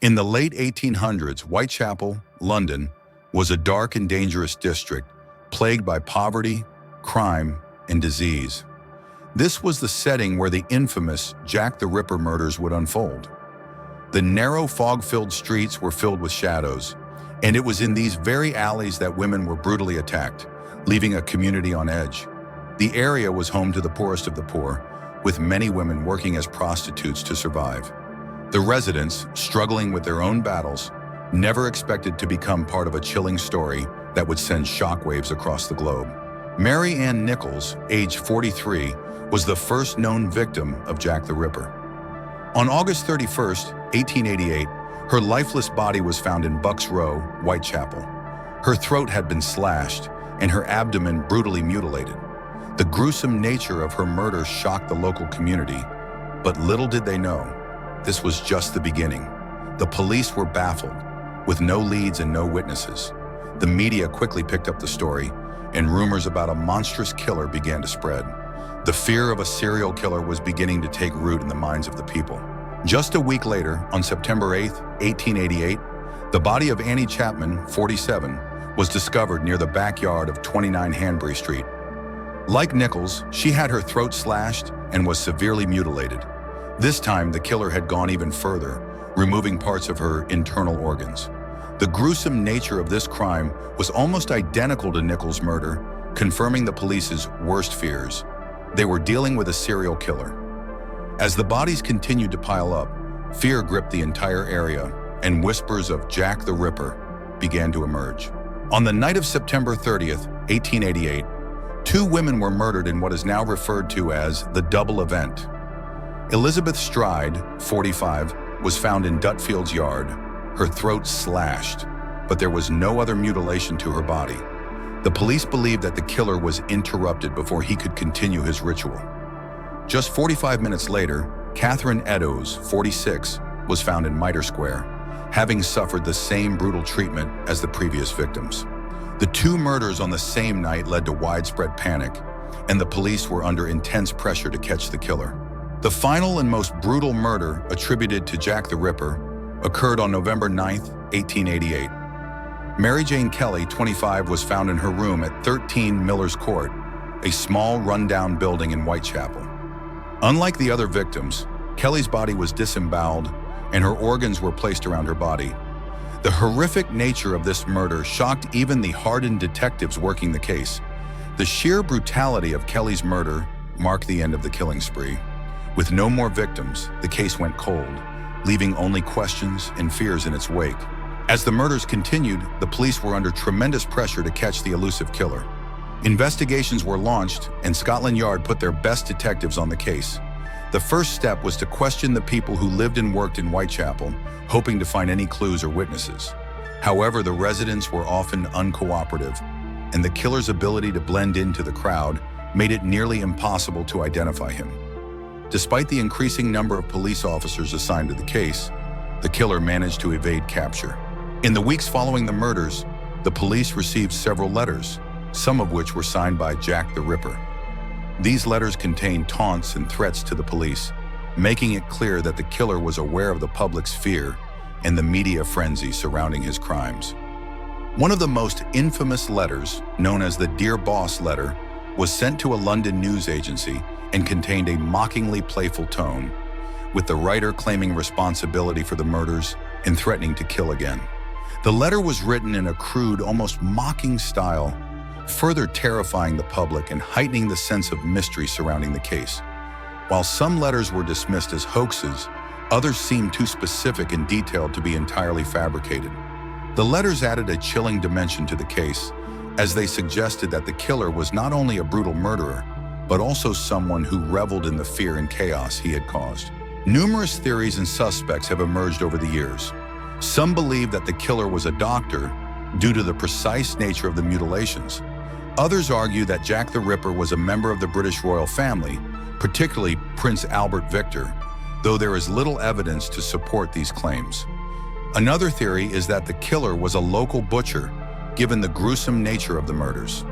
In the late 1800s, Whitechapel, London, was a dark and dangerous district plagued by poverty, crime, and disease. This was the setting where the infamous Jack the Ripper murders would unfold. The narrow, fog-filled streets were filled with shadows, and it was in these very alleys that women were brutally attacked, leaving a community on edge. The area was home to the poorest of the poor, with many women working as prostitutes to survive. The residents, struggling with their own battles, never expected to become part of a chilling story that would send shockwaves across the globe. Mary Ann Nichols, age 43, was the first known victim of Jack the Ripper. On August 31, 1888, her lifeless body was found in Bucks Row, Whitechapel. Her throat had been slashed and her abdomen brutally mutilated. The gruesome nature of her murder shocked the local community, but little did they know, this was just the beginning. The police were baffled, with no leads and no witnesses. The media quickly picked up the story, and rumors about a monstrous killer began to spread. The fear of a serial killer was beginning to take root in the minds of the people. Just a week later, on September 8, 1888, the body of Annie Chapman, 47, was discovered near the backyard of 29 Hanbury Street. Like Nichols, she had her throat slashed and was severely mutilated. This time, the killer had gone even further, removing parts of her internal organs. The gruesome nature of this crime was almost identical to Nichols' murder, confirming the police's worst fears. They were dealing with a serial killer. As the bodies continued to pile up, fear gripped the entire area, and whispers of Jack the Ripper began to emerge. On the night of September 30th, 1888, two women were murdered in what is now referred to as the double event. Elizabeth Stride, 45, was found in Dutfield's yard, her throat slashed, but there was no other mutilation to her body. The police believed that the killer was interrupted before he could continue his ritual. Just 45 minutes later, Catherine Eddowes, 46, was found in Mitre Square, having suffered the same brutal treatment as the previous victims. The two murders on the same night led to widespread panic, and the police were under intense pressure to catch the killer. The final and most brutal murder attributed to Jack the Ripper occurred on November 9, 1888. Mary Jane Kelly, 25, was found in her room at 13 Miller's Court, a small rundown building in Whitechapel. Unlike the other victims, Kelly's body was disemboweled and her organs were placed around her body. The horrific nature of this murder shocked even the hardened detectives working the case. The sheer brutality of Kelly's murder marked the end of the killing spree. With no more victims, the case went cold, leaving only questions and fears in its wake. As the murders continued, the police were under tremendous pressure to catch the elusive killer. Investigations were launched, and Scotland Yard put their best detectives on the case. The first step was to question the people who lived and worked in Whitechapel, hoping to find any clues or witnesses. However, the residents were often uncooperative, and the killer's ability to blend into the crowd made it nearly impossible to identify him. Despite the increasing number of police officers assigned to the case, the killer managed to evade capture. In the weeks following the murders, the police received several letters, some of which were signed by Jack the Ripper. These letters contained taunts and threats to the police, making it clear that the killer was aware of the public's fear and the media frenzy surrounding his crimes. One of the most infamous letters, known as the Dear Boss letter, was sent to a London news agency and contained a mockingly playful tone, with the writer claiming responsibility for the murders and threatening to kill again. The letter was written in a crude, almost mocking style, further terrifying the public and heightening the sense of mystery surrounding the case. While some letters were dismissed as hoaxes, others seemed too specific and detailed to be entirely fabricated. The letters added a chilling dimension to the case, as they suggested that the killer was not only a brutal murderer, but also someone who reveled in the fear and chaos he had caused. Numerous theories and suspects have emerged over the years. Some believe that the killer was a doctor due to the precise nature of the mutilations. Others argue that Jack the Ripper was a member of the British royal family, particularly Prince Albert Victor, though there is little evidence to support these claims. Another theory is that the killer was a local butcher, given the gruesome nature of the murders.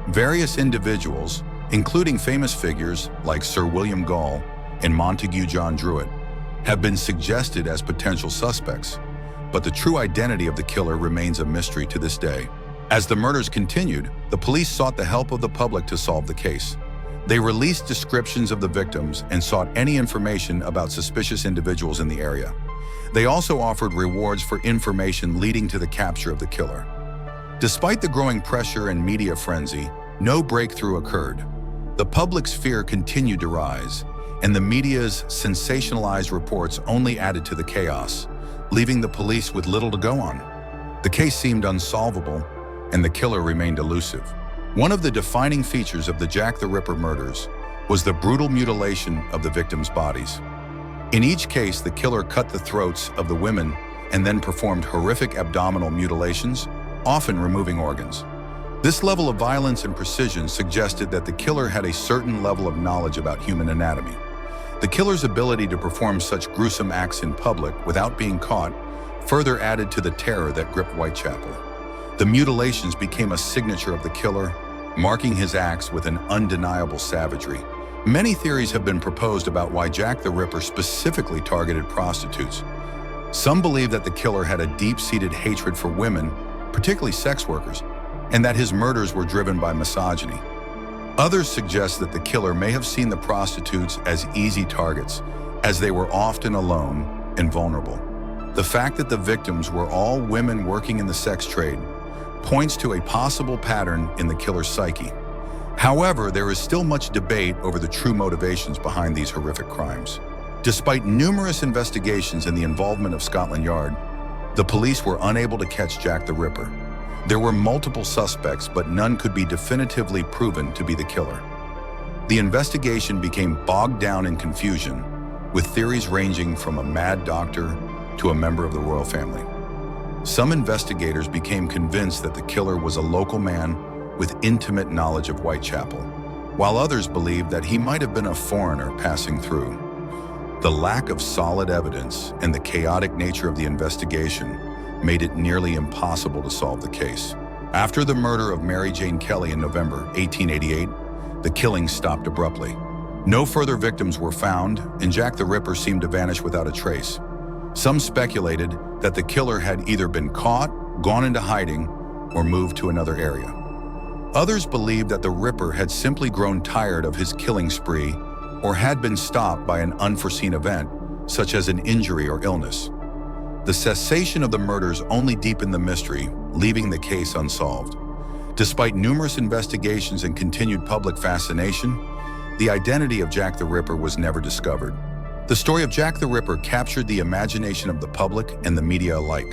Various individuals, including famous figures like Sir William Gall and Montague John Druitt, have been suggested as potential suspects, but the true identity of the killer remains a mystery to this day. As the murders continued, the police sought the help of the public to solve the case. They released descriptions of the victims and sought any information about suspicious individuals in the area. They also offered rewards for information leading to the capture of the killer. Despite the growing pressure and media frenzy, no breakthrough occurred. The public's fear continued to rise, and the media's sensationalized reports only added to the chaos, leaving the police with little to go on. The case seemed unsolvable, and the killer remained elusive. One of the defining features of the Jack the Ripper murders was the brutal mutilation of the victims' bodies. In each case, the killer cut the throats of the women and then performed horrific abdominal mutilations, often removing organs. This level of violence and precision suggested that the killer had a certain level of knowledge about human anatomy. The killer's ability to perform such gruesome acts in public without being caught further added to the terror that gripped Whitechapel. The mutilations became a signature of the killer, marking his acts with an undeniable savagery. Many theories have been proposed about why Jack the Ripper specifically targeted prostitutes. Some believe that the killer had a deep-seated hatred for women, particularly sex workers, and that his murders were driven by misogyny. Others suggest that the killer may have seen the prostitutes as easy targets, as they were often alone and vulnerable. The fact that the victims were all women working in the sex trade points to a possible pattern in the killer's psyche. However, there is still much debate over the true motivations behind these horrific crimes. Despite numerous investigations and the involvement of Scotland Yard, the police were unable to catch Jack the Ripper. There were multiple suspects, but none could be definitively proven to be the killer. The investigation became bogged down in confusion, with theories ranging from a mad doctor to a member of the royal family. Some investigators became convinced that the killer was a local man with intimate knowledge of Whitechapel, while others believed that he might have been a foreigner passing through. The lack of solid evidence and the chaotic nature of the investigation made it nearly impossible to solve the case. After the murder of Mary Jane Kelly in November 1888, the killing stopped abruptly. No further victims were found, and Jack the Ripper seemed to vanish without a trace. Some speculated that the killer had either been caught, gone into hiding, or moved to another area. Others believed that the Ripper had simply grown tired of his killing spree or had been stopped by an unforeseen event, such as an injury or illness. The cessation of the murders only deepened the mystery, leaving the case unsolved. Despite numerous investigations and continued public fascination, the identity of Jack the Ripper was never discovered. The story of Jack the Ripper captured the imagination of the public and the media alike.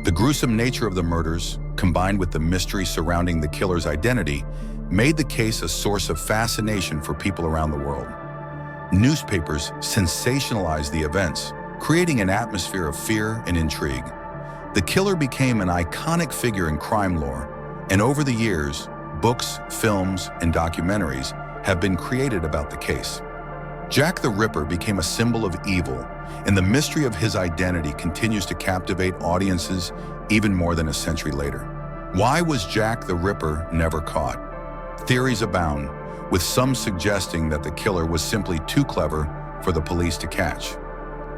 The gruesome nature of the murders, combined with the mystery surrounding the killer's identity, made the case a source of fascination for people around the world. Newspapers sensationalized the events, creating an atmosphere of fear and intrigue. The killer became an iconic figure in crime lore, and over the years, books, films, and documentaries have been created about the case. Jack the Ripper became a symbol of evil, and the mystery of his identity continues to captivate audiences even more than a century later. Why was Jack the Ripper never caught? Theories abound, with some suggesting that the killer was simply too clever for the police to catch.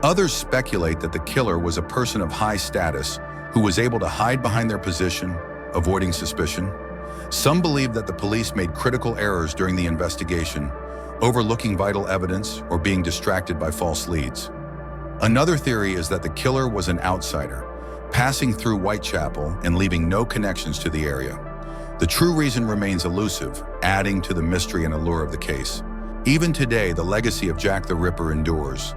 Others speculate that the killer was a person of high status who was able to hide behind their position, avoiding suspicion. Some believe that the police made critical errors during the investigation, overlooking vital evidence or being distracted by false leads. Another theory is that the killer was an outsider, passing through Whitechapel and leaving no connections to the area. The true reason remains elusive, adding to the mystery and allure of the case. Even today, the legacy of Jack the Ripper endures.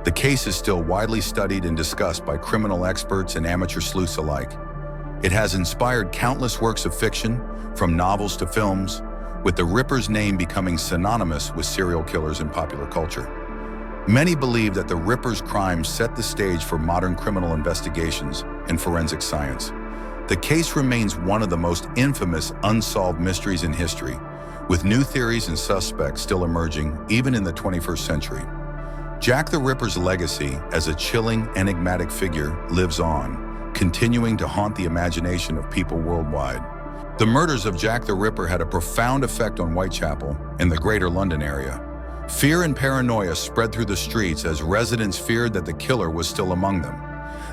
The case is still widely studied and discussed by criminal experts and amateur sleuths alike. It has inspired countless works of fiction, from novels to films, with the Ripper's name becoming synonymous with serial killers in popular culture. Many believe that the Ripper's crimes set the stage for modern criminal investigations and forensic science. The case remains one of the most infamous unsolved mysteries in history, with new theories and suspects still emerging even in the 21st century. Jack the Ripper's legacy as a chilling, enigmatic figure lives on, continuing to haunt the imagination of people worldwide. The murders of Jack the Ripper had a profound effect on Whitechapel and the greater London area. Fear and paranoia spread through the streets as residents feared that the killer was still among them.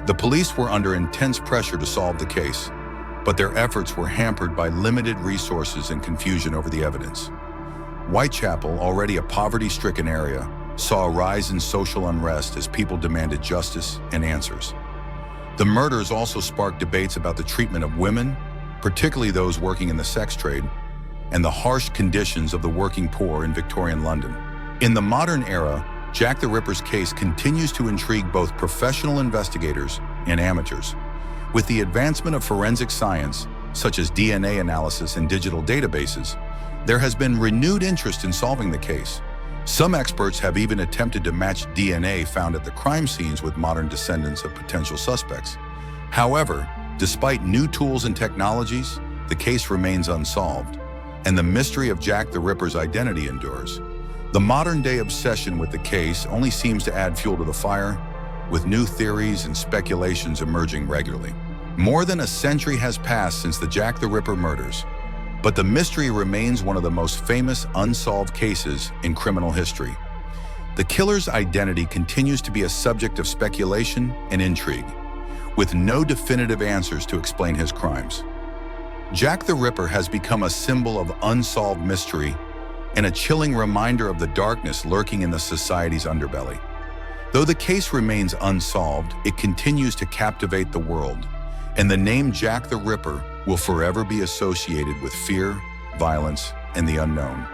The police were under intense pressure to solve the case, but their efforts were hampered by limited resources and confusion over the evidence. Whitechapel, already a poverty-stricken area, saw a rise in social unrest as people demanded justice and answers. The murders also sparked debates about the treatment of women, particularly those working in the sex trade, and the harsh conditions of the working poor in Victorian London. In the modern era, Jack the Ripper's case continues to intrigue both professional investigators and amateurs. With the advancement of forensic science, such as DNA analysis and digital databases, there has been renewed interest in solving the case. Some experts have even attempted to match DNA found at the crime scenes with modern descendants of potential suspects. However, despite new tools and technologies, the case remains unsolved, and the mystery of Jack the Ripper's identity endures. The modern-day obsession with the case only seems to add fuel to the fire, with new theories and speculations emerging regularly. More than a century has passed since the Jack the Ripper murders, but the mystery remains one of the most famous unsolved cases in criminal history. The killer's identity continues to be a subject of speculation and intrigue, with no definitive answers to explain his crimes. Jack the Ripper has become a symbol of unsolved mystery and a chilling reminder of the darkness lurking in the society's underbelly. Though the case remains unsolved, it continues to captivate the world, and the name Jack the Ripper will forever be associated with fear, violence, and the unknown.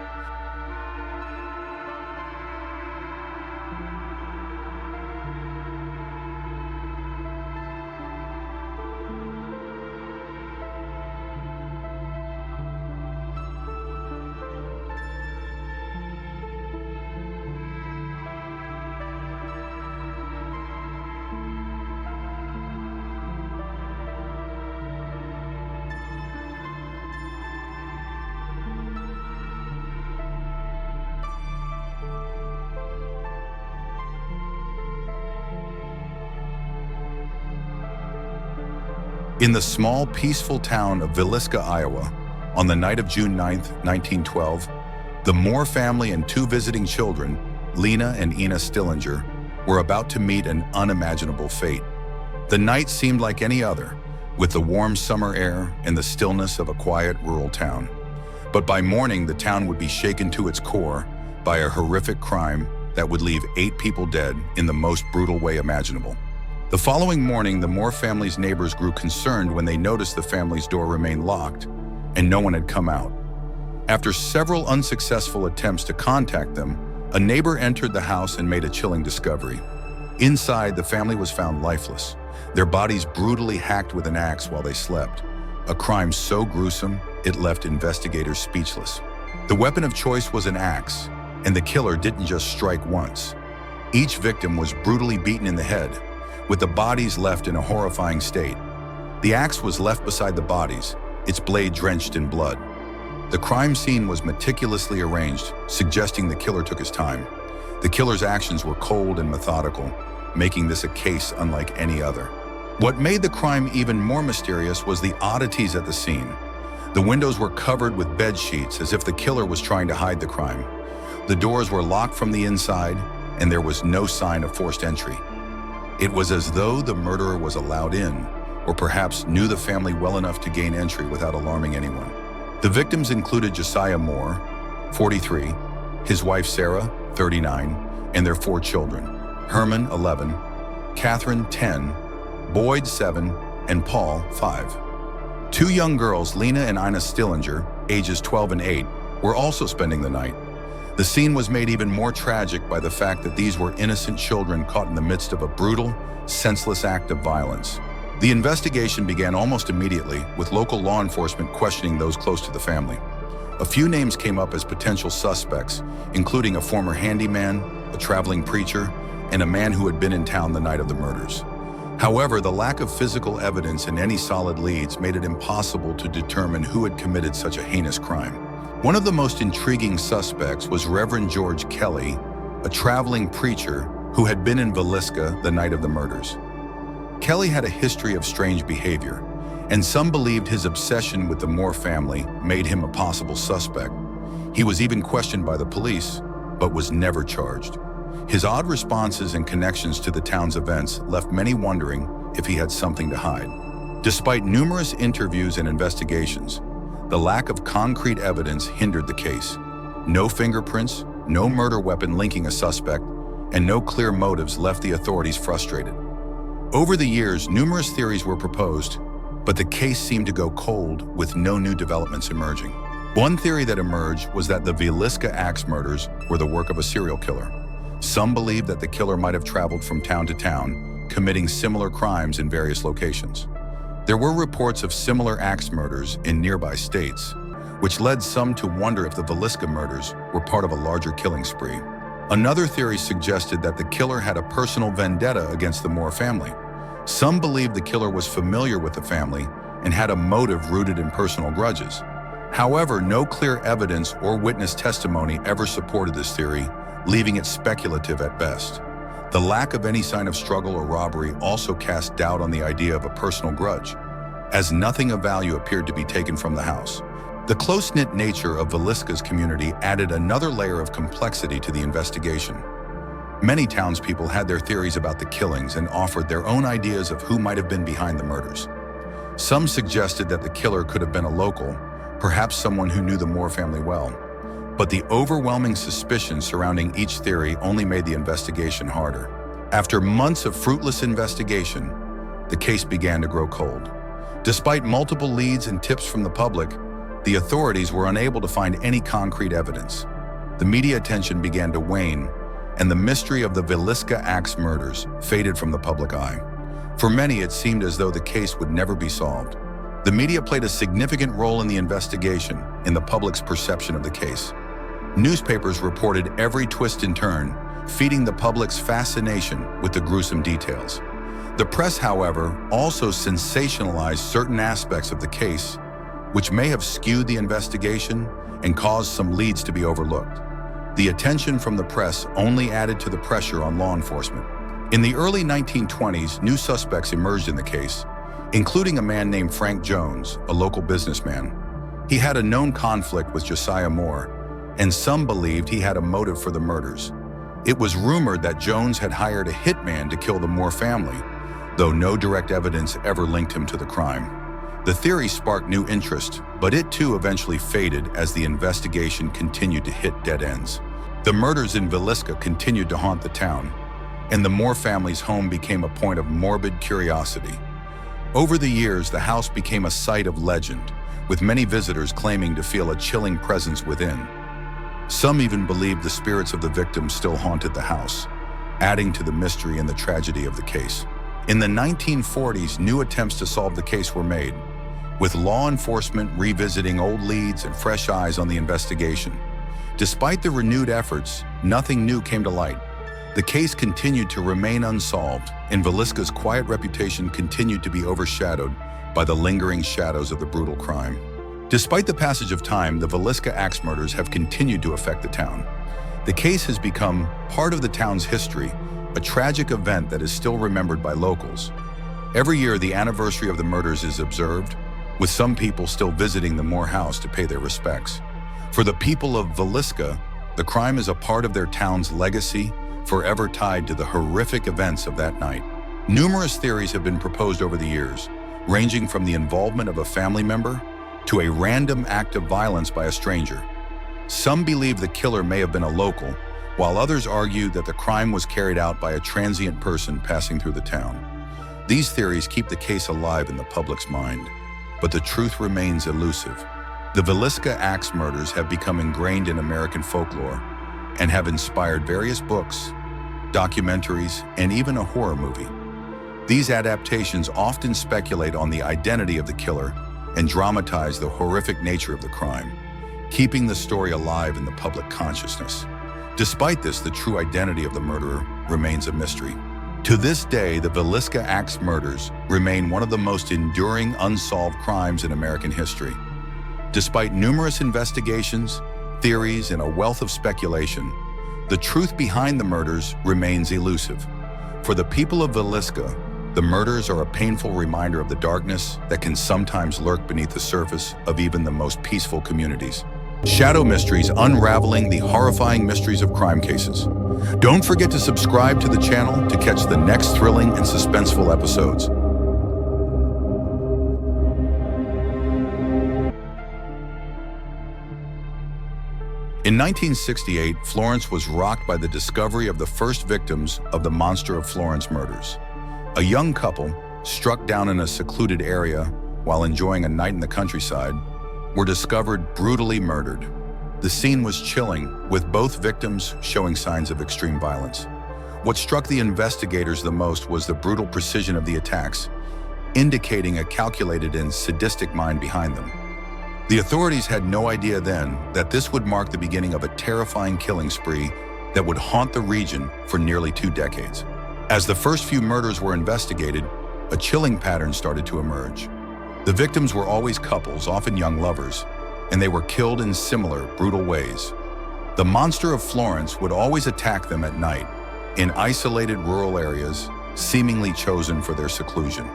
In the small, peaceful town of Villisca, Iowa, on the night of June 9, 1912, the Moore family and two visiting children, Lena and Ina Stillinger, were about to meet an unimaginable fate. The night seemed like any other, with the warm summer air and the stillness of a quiet rural town. But by morning, the town would be shaken to its core by a horrific crime that would leave 8 people dead in the most brutal way imaginable. The following morning, the Moore family's neighbors grew concerned when they noticed the family's door remained locked and no one had come out. After several unsuccessful attempts to contact them, a neighbor entered the house and made a chilling discovery. Inside, the family was found lifeless, their bodies brutally hacked with an axe while they slept, a crime so gruesome it left investigators speechless. The weapon of choice was an axe, and the killer didn't just strike once. Each victim was brutally beaten in the head, with the bodies left in a horrifying state. The axe was left beside the bodies, its blade drenched in blood. The crime scene was meticulously arranged, suggesting the killer took his time. The killer's actions were cold and methodical, making this a case unlike any other. What made the crime even more mysterious was the oddities at the scene. The windows were covered with bed sheets as if the killer was trying to hide the crime. The doors were locked from the inside, and there was no sign of forced entry. It was as though the murderer was allowed in, or perhaps knew the family well enough to gain entry without alarming anyone. The victims included Josiah Moore, 43, his wife Sarah, 39, and their 4 children, Herman, 11, Catherine, 10, Boyd, 7, and Paul, 5. 2 young girls, Lena and Ina Stillinger, ages 12 and 8, were also spending the night. The scene was made even more tragic by the fact that these were innocent children caught in the midst of a brutal, senseless act of violence. The investigation began almost immediately, with local law enforcement questioning those close to the family. A few names came up as potential suspects, including a former handyman, a traveling preacher, and a man who had been in town the night of the murders. However, the lack of physical evidence and any solid leads made it impossible to determine who had committed such a heinous crime. One of the most intriguing suspects was Reverend George Kelly, a traveling preacher who had been in Villisca the night of the murders. Kelly had a history of strange behavior, and some believed his obsession with the Moore family made him a possible suspect. He was even questioned by the police, but was never charged. His odd responses and connections to the town's events left many wondering if he had something to hide. Despite numerous interviews and investigations, the lack of concrete evidence hindered the case. No fingerprints, no murder weapon linking a suspect, and no clear motives left the authorities frustrated. Over the years, numerous theories were proposed, but the case seemed to go cold with no new developments emerging. One theory that emerged was that the Villisca axe murders were the work of a serial killer. Some believed that the killer might have traveled from town to town, committing similar crimes in various locations. There were reports of similar axe murders in nearby states, which led some to wonder if the Villisca murders were part of a larger killing spree. Another theory suggested that the killer had a personal vendetta against the Moore family. Some believed the killer was familiar with the family and had a motive rooted in personal grudges. However, no clear evidence or witness testimony ever supported this theory, leaving it speculative at best. The lack of any sign of struggle or robbery also cast doubt on the idea of a personal grudge, as nothing of value appeared to be taken from the house. The close-knit nature of Villisca's community added another layer of complexity to the investigation. Many townspeople had their theories about the killings and offered their own ideas of who might have been behind the murders. Some suggested that the killer could have been a local, perhaps someone who knew the Moore family well. But the overwhelming suspicion surrounding each theory only made the investigation harder. After months of fruitless investigation, the case began to grow cold. Despite multiple leads and tips from the public, the authorities were unable to find any concrete evidence. The media attention began to wane, and the mystery of the Villisca axe murders faded from the public eye. For many, it seemed as though the case would never be solved. The media played a significant role in the investigation, in the public's perception of the case. Newspapers reported every twist and turn, feeding the public's fascination with the gruesome details. The press, however, also sensationalized certain aspects of the case, which may have skewed the investigation and caused some leads to be overlooked. The attention from the press only added to the pressure on law enforcement. In the early 1920s, new suspects emerged in the case, including a man named Frank Jones, a local businessman. He had a known conflict with Josiah Moore, and some believed he had a motive for the murders. It was rumored that Jones had hired a hitman to kill the Moore family, though no direct evidence ever linked him to the crime. The theory sparked new interest, but it too eventually faded as the investigation continued to hit dead ends. The murders in Villisca continued to haunt the town, and the Moore family's home became a point of morbid curiosity. Over the years, the house became a site of legend, with many visitors claiming to feel a chilling presence within. Some even believed the spirits of the victims still haunted the house, adding to the mystery and the tragedy of the case. In the 1940s, new attempts to solve the case were made, with law enforcement revisiting old leads and fresh eyes on the investigation. Despite the renewed efforts, nothing new came to light. The case continued to remain unsolved, and Villisca's quiet reputation continued to be overshadowed by the lingering shadows of the brutal crime. Despite the passage of time, the Villisca axe murders have continued to affect the town. The case has become part of the town's history, a tragic event that is still remembered by locals. Every year, the anniversary of the murders is observed, with some people still visiting the Moore house to pay their respects. For the people of Villisca, the crime is a part of their town's legacy, forever tied to the horrific events of that night. Numerous theories have been proposed over the years, ranging from the involvement of a family member to a random act of violence by a stranger. Some believe the killer may have been a local, while others argue that the crime was carried out by a transient person passing through the town. These theories keep the case alive in the public's mind, but the truth remains elusive. The Villisca axe murders have become ingrained in American folklore and have inspired various books, documentaries, and even a horror movie. These adaptations often speculate on the identity of the killer and dramatize the horrific nature of the crime, keeping the story alive in the public consciousness. Despite this, the true identity of the murderer remains a mystery. To this day, the Villisca axe murders remain one of the most enduring unsolved crimes in American history. Despite numerous investigations, theories, and a wealth of speculation, the truth behind the murders remains elusive. For the people of Villisca, the murders are a painful reminder of the darkness that can sometimes lurk beneath the surface of even the most peaceful communities. Shadow Mysteries, unraveling the horrifying mysteries of crime cases. Don't forget to subscribe to the channel to catch the next thrilling and suspenseful episodes. In 1968, Florence was rocked by the discovery of the first victims of the Monster of Florence murders. A young couple, struck down in a secluded area while enjoying a night in the countryside, were discovered brutally murdered. The scene was chilling, with both victims showing signs of extreme violence. What struck the investigators the most was the brutal precision of the attacks, indicating a calculated and sadistic mind behind them. The authorities had no idea then that this would mark the beginning of a terrifying killing spree that would haunt the region for nearly 2 decades. As the first few murders were investigated, a chilling pattern started to emerge. The victims were always couples, often young lovers, and they were killed in similar, brutal ways. The Monster of Florence would always attack them at night, in isolated rural areas, seemingly chosen for their seclusion.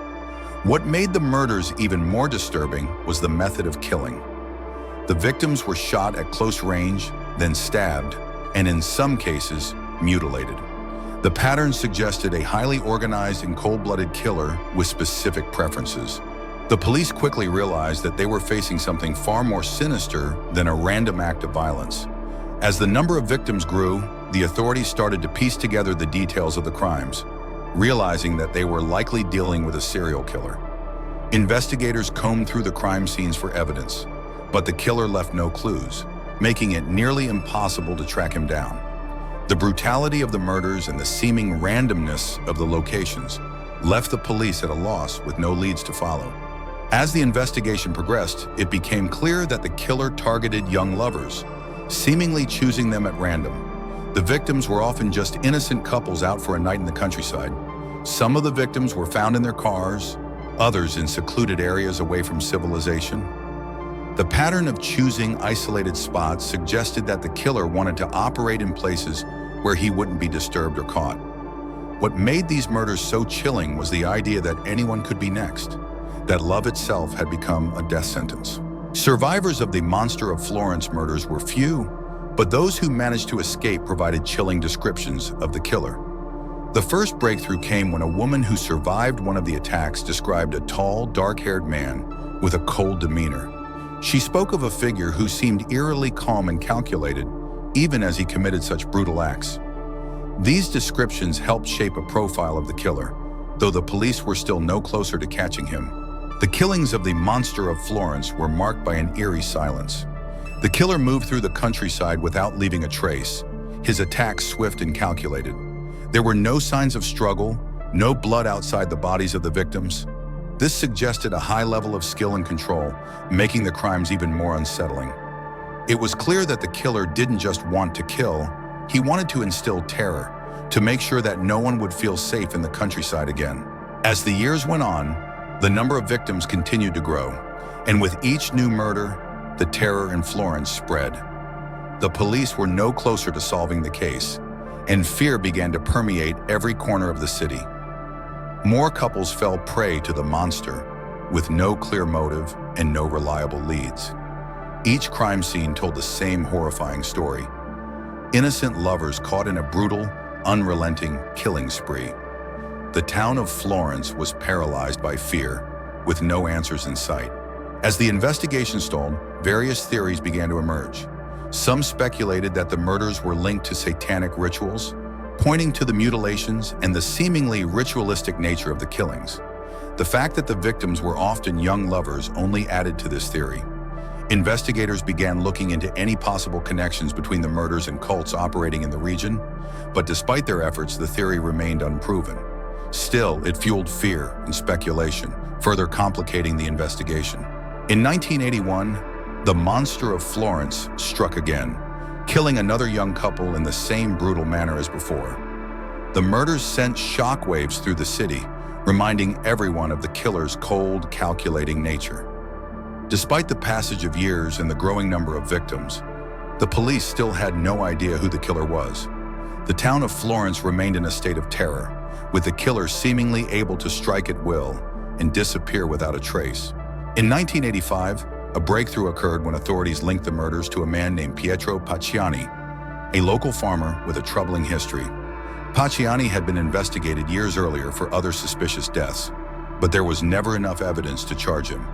What made the murders even more disturbing was the method of killing. The victims were shot at close range, then stabbed, and in some cases, mutilated. The pattern suggested a highly organized and cold-blooded killer with specific preferences. The police quickly realized that they were facing something far more sinister than a random act of violence. As the number of victims grew, the authorities started to piece together the details of the crimes, realizing that they were likely dealing with a serial killer. Investigators combed through the crime scenes for evidence, but the killer left no clues, making it nearly impossible to track him down. The brutality of the murders and the seeming randomness of the locations left the police at a loss with no leads to follow. As the investigation progressed, it became clear that the killer targeted young lovers, seemingly choosing them at random. The victims were often just innocent couples out for a night in the countryside. Some of the victims were found in their cars, others in secluded areas away from civilization. The pattern of choosing isolated spots suggested that the killer wanted to operate in places where he wouldn't be disturbed or caught. What made these murders so chilling was the idea that anyone could be next, that love itself had become a death sentence. Survivors of the Monster of Florence murders were few, but those who managed to escape provided chilling descriptions of the killer. The first breakthrough came when a woman who survived one of the attacks described a tall, dark-haired man with a cold demeanor. She spoke of a figure who seemed eerily calm and calculated, even as he committed such brutal acts. These descriptions helped shape a profile of the killer, though the police were still no closer to catching him. The killings of the Monster of Florence were marked by an eerie silence. The killer moved through the countryside without leaving a trace, his attacks swift and calculated. There were no signs of struggle, no blood outside the bodies of the victims. This suggested a high level of skill and control, making the crimes even more unsettling. It was clear that the killer didn't just want to kill, he wanted to instill terror, to make sure that no one would feel safe in the countryside again. As the years went on, the number of victims continued to grow, and with each new murder, the terror in Florence spread. The police were no closer to solving the case, and fear began to permeate every corner of the city. More couples fell prey to the monster, with no clear motive and no reliable leads. Each crime scene told the same horrifying story. Innocent lovers caught in a brutal, unrelenting killing spree. The town of Florence was paralyzed by fear, with no answers in sight. As the investigation stalled, various theories began to emerge. Some speculated that the murders were linked to satanic rituals, pointing to the mutilations and the seemingly ritualistic nature of the killings. The fact that the victims were often young lovers only added to this theory. Investigators began looking into any possible connections between the murders and cults operating in the region, but despite their efforts, the theory remained unproven. Still, it fueled fear and speculation, further complicating the investigation. In 1981, the Monster of Florence struck again, killing another young couple in the same brutal manner as before. The murders sent shockwaves through the city, reminding everyone of the killer's cold, calculating nature. Despite the passage of years and the growing number of victims, the police still had no idea who the killer was. The town of Florence remained in a state of terror, with the killer seemingly able to strike at will and disappear without a trace. In 1985, A breakthrough occurred when authorities linked the murders to a man named Pietro Pacciani, a local farmer with a troubling history. Pacciani had been investigated years earlier for other suspicious deaths, but there was never enough evidence to charge him.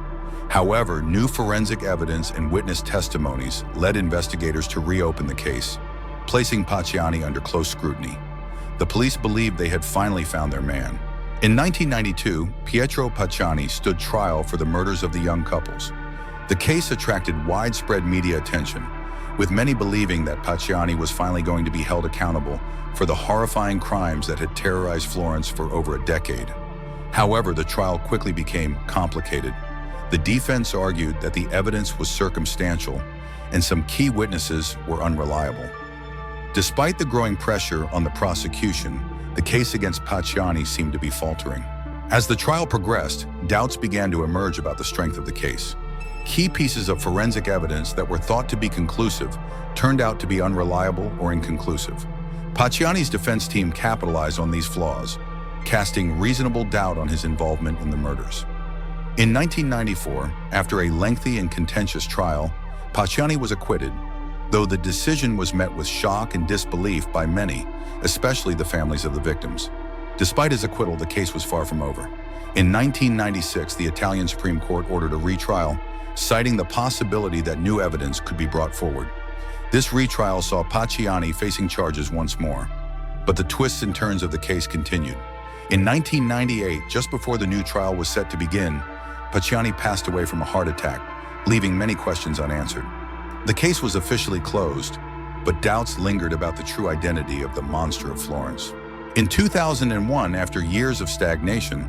However, new forensic evidence and witness testimonies led investigators to reopen the case, placing Pacciani under close scrutiny. The police believed they had finally found their man. In 1992, Pietro Pacciani stood trial for the murders of the young couples. The case attracted widespread media attention, with many believing that Pacciani was finally going to be held accountable for the horrifying crimes that had terrorized Florence for over a decade. However, the trial quickly became complicated. The defense argued that the evidence was circumstantial and some key witnesses were unreliable. Despite the growing pressure on the prosecution, the case against Pacciani seemed to be faltering. As the trial progressed, doubts began to emerge about the strength of the case. Key pieces of forensic evidence that were thought to be conclusive turned out to be unreliable or inconclusive. Pacciani's defense team capitalized on these flaws, casting reasonable doubt on his involvement in the murders. In 1994, after a lengthy and contentious trial, Pacciani was acquitted, though the decision was met with shock and disbelief by many, especially the families of the victims. Despite his acquittal, the case was far from over. In 1996, the Italian Supreme Court ordered a retrial, citing the possibility that new evidence could be brought forward. This retrial saw Pacciani facing charges once more, but the twists and turns of the case continued. In 1998, just before the new trial was set to begin, Pacciani passed away from a heart attack, leaving many questions unanswered. The case was officially closed, but doubts lingered about the true identity of the monster of Florence. In 2001, after years of stagnation,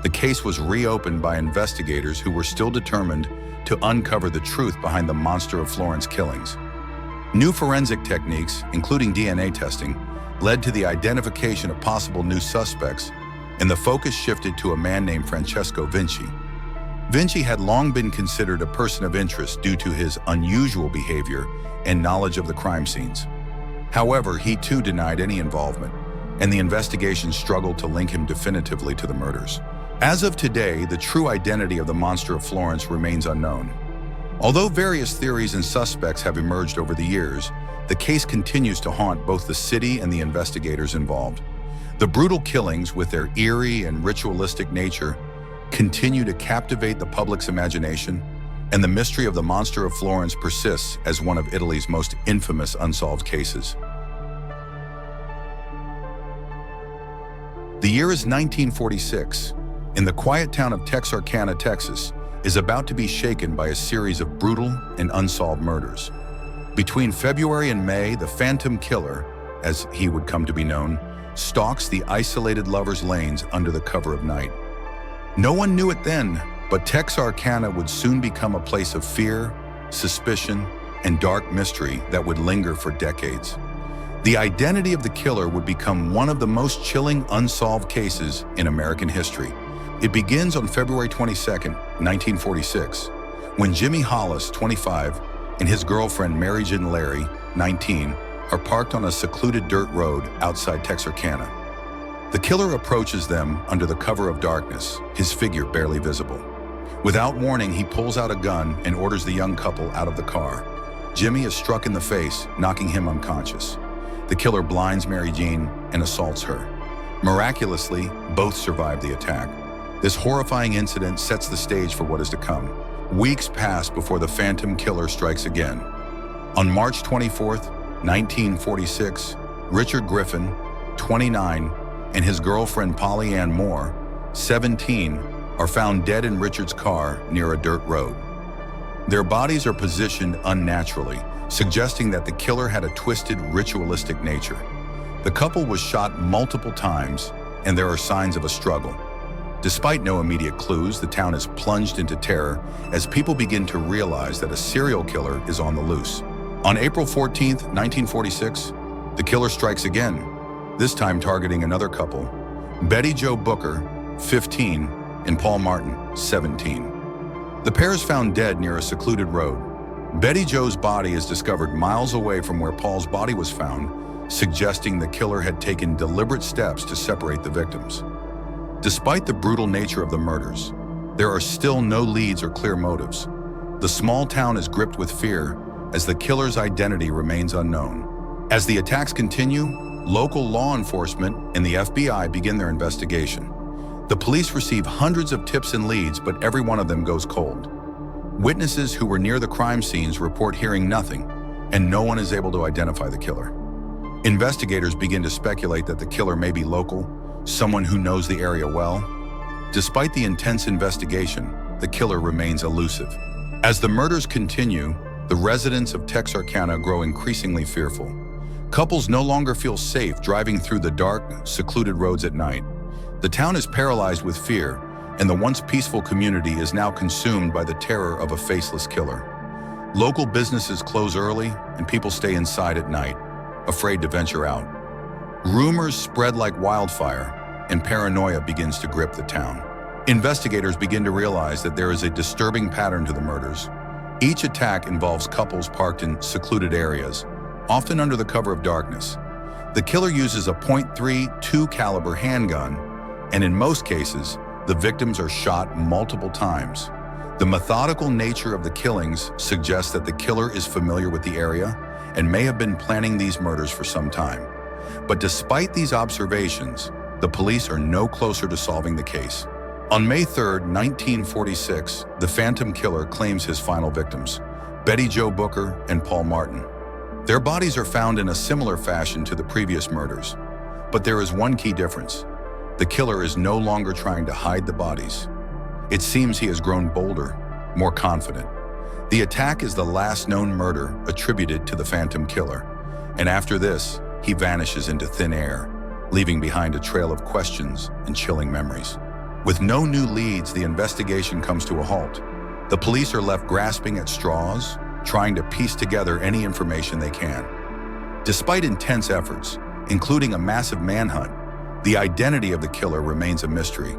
the case was reopened by investigators who were still determined to uncover the truth behind the monster of Florence killings. New forensic techniques, including DNA testing, led to the identification of possible new suspects, and the focus shifted to a man named Francesco Vinci. Vinci had long been considered a person of interest due to his unusual behavior and knowledge of the crime scenes. However, he too denied any involvement, and the investigation struggled to link him definitively to the murders. As of today, the true identity of the monster of Florence remains unknown. Although various theories and suspects have emerged over the years, the case continues to haunt both the city and the investigators involved. The brutal killings, with their eerie and ritualistic nature, continue to captivate the public's imagination, and the mystery of the monster of Florence persists as one of Italy's most infamous unsolved cases. The year is 1946, and the quiet town of Texarkana, Texas, is about to be shaken by a series of brutal and unsolved murders. Between February and May, the Phantom Killer, as he would come to be known, stalks the isolated lovers' lanes under the cover of night. No one knew it then, but Texarkana would soon become a place of fear, suspicion, and dark mystery that would linger for decades. The identity of the killer would become one of the most chilling unsolved cases in American history. It begins on February 22, 1946, when Jimmy Hollis, 25, and his girlfriend Mary Jean Larry, 19, are parked on a secluded dirt road outside Texarkana. The killer approaches them under the cover of darkness, his figure barely visible. Without warning, he pulls out a gun and orders the young couple out of the car. Jimmy is struck in the face, knocking him unconscious. The killer blinds Mary Jean and assaults her. Miraculously, both survive the attack. This horrifying incident sets the stage for what is to come. Weeks pass before the Phantom Killer strikes again. On March 24, 1946, Richard Griffin, 29, and his girlfriend Polly Ann Moore, 17, are found dead in Richard's car near a dirt road. Their bodies are positioned unnaturally, suggesting that the killer had a twisted, ritualistic nature. The couple was shot multiple times, and there are signs of a struggle. Despite no immediate clues, the town is plunged into terror as people begin to realize that a serial killer is on the loose. On April 14, 1946, the killer strikes again, this time targeting another couple, Betty Jo Booker, 15, and Paul Martin, 17. The pair is found dead near a secluded road. Betty Jo's body is discovered miles away from where Paul's body was found, suggesting the killer had taken deliberate steps to separate the victims. Despite the brutal nature of the murders, there are still no leads or clear motives. The small town is gripped with fear as the killer's identity remains unknown. As the attacks continue, local law enforcement and the FBI begin their investigation. The police receive hundreds of tips and leads, but every one of them goes cold. Witnesses who were near the crime scenes report hearing nothing, and no one is able to identify the killer. Investigators begin to speculate that the killer may be local, someone who knows the area well. Despite the intense investigation, the killer remains elusive. As the murders continue, the residents of Texarkana grow increasingly fearful. Couples no longer feel safe driving through the dark, secluded roads at night. The town is paralyzed with fear, and the once peaceful community is now consumed by the terror of a faceless killer. Local businesses close early, and people stay inside at night, afraid to venture out. Rumors spread like wildfire, and paranoia begins to grip the town. Investigators begin to realize that there is a disturbing pattern to the murders. Each attack involves couples parked in secluded areas, often under the cover of darkness. The killer uses a .32 caliber handgun, and in most cases, the victims are shot multiple times. The methodical nature of the killings suggests that the killer is familiar with the area and may have been planning these murders for some time. But despite these observations, the police are no closer to solving the case. On May 3, 1946, the Phantom Killer claims his final victims, Betty Jo Booker and Paul Martin. Their bodies are found in a similar fashion to the previous murders. But there is one key difference. The killer is no longer trying to hide the bodies. It seems he has grown bolder, more confident. The attack is the last known murder attributed to the Phantom Killer, and after this, he vanishes into thin air, leaving behind a trail of questions and chilling memories. With no new leads, the investigation comes to a halt. The police are left grasping at straws, trying to piece together any information they can. Despite intense efforts, including a massive manhunt, the identity of the killer remains a mystery.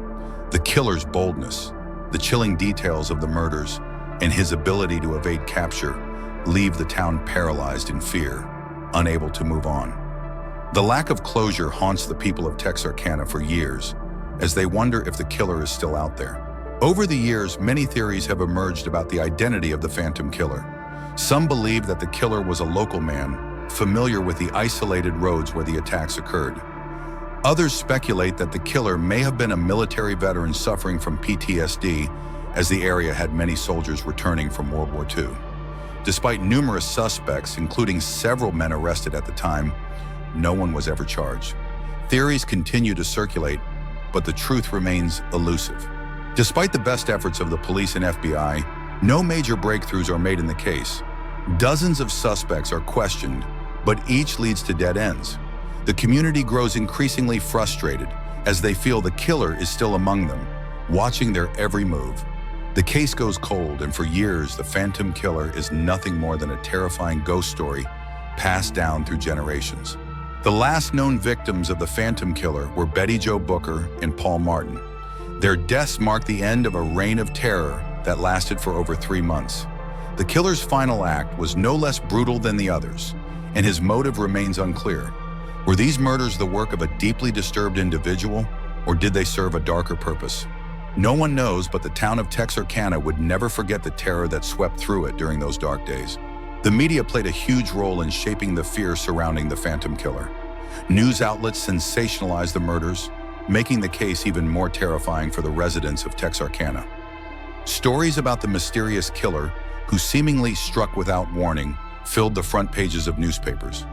The killer's boldness, the chilling details of the murders, and his ability to evade capture leave the town paralyzed in fear, unable to move on. The lack of closure haunts the people of Texarkana for years, as they wonder if the killer is still out there. Over the years, many theories have emerged about the identity of the Phantom Killer. Some believe that the killer was a local man, familiar with the isolated roads where the attacks occurred. Others speculate that the killer may have been a military veteran suffering from PTSD, as the area had many soldiers returning from World War II. Despite numerous suspects, including several men arrested at the time, no one was ever charged. Theories continue to circulate, but the truth remains elusive. Despite the best efforts of the police and FBI, no major breakthroughs are made in the case. Dozens of suspects are questioned, but each leads to dead ends. The community grows increasingly frustrated as they feel the killer is still among them, watching their every move. The case goes cold, and for years, the Phantom Killer is nothing more than a terrifying ghost story passed down through generations. The last known victims of the Phantom Killer were Betty Jo Booker and Paul Martin. Their deaths marked the end of a reign of terror that lasted for over 3 months. The killer's final act was no less brutal than the others, and his motive remains unclear. Were these murders the work of a deeply disturbed individual, or did they serve a darker purpose? No one knows, but the town of Texarkana would never forget the terror that swept through it during those dark days. The media played a huge role in shaping the fear surrounding the Phantom Killer. News outlets sensationalized the murders, making the case even more terrifying for the residents of Texarkana. Stories about the mysterious killer, who seemingly struck without warning, filled the front pages of newspapers.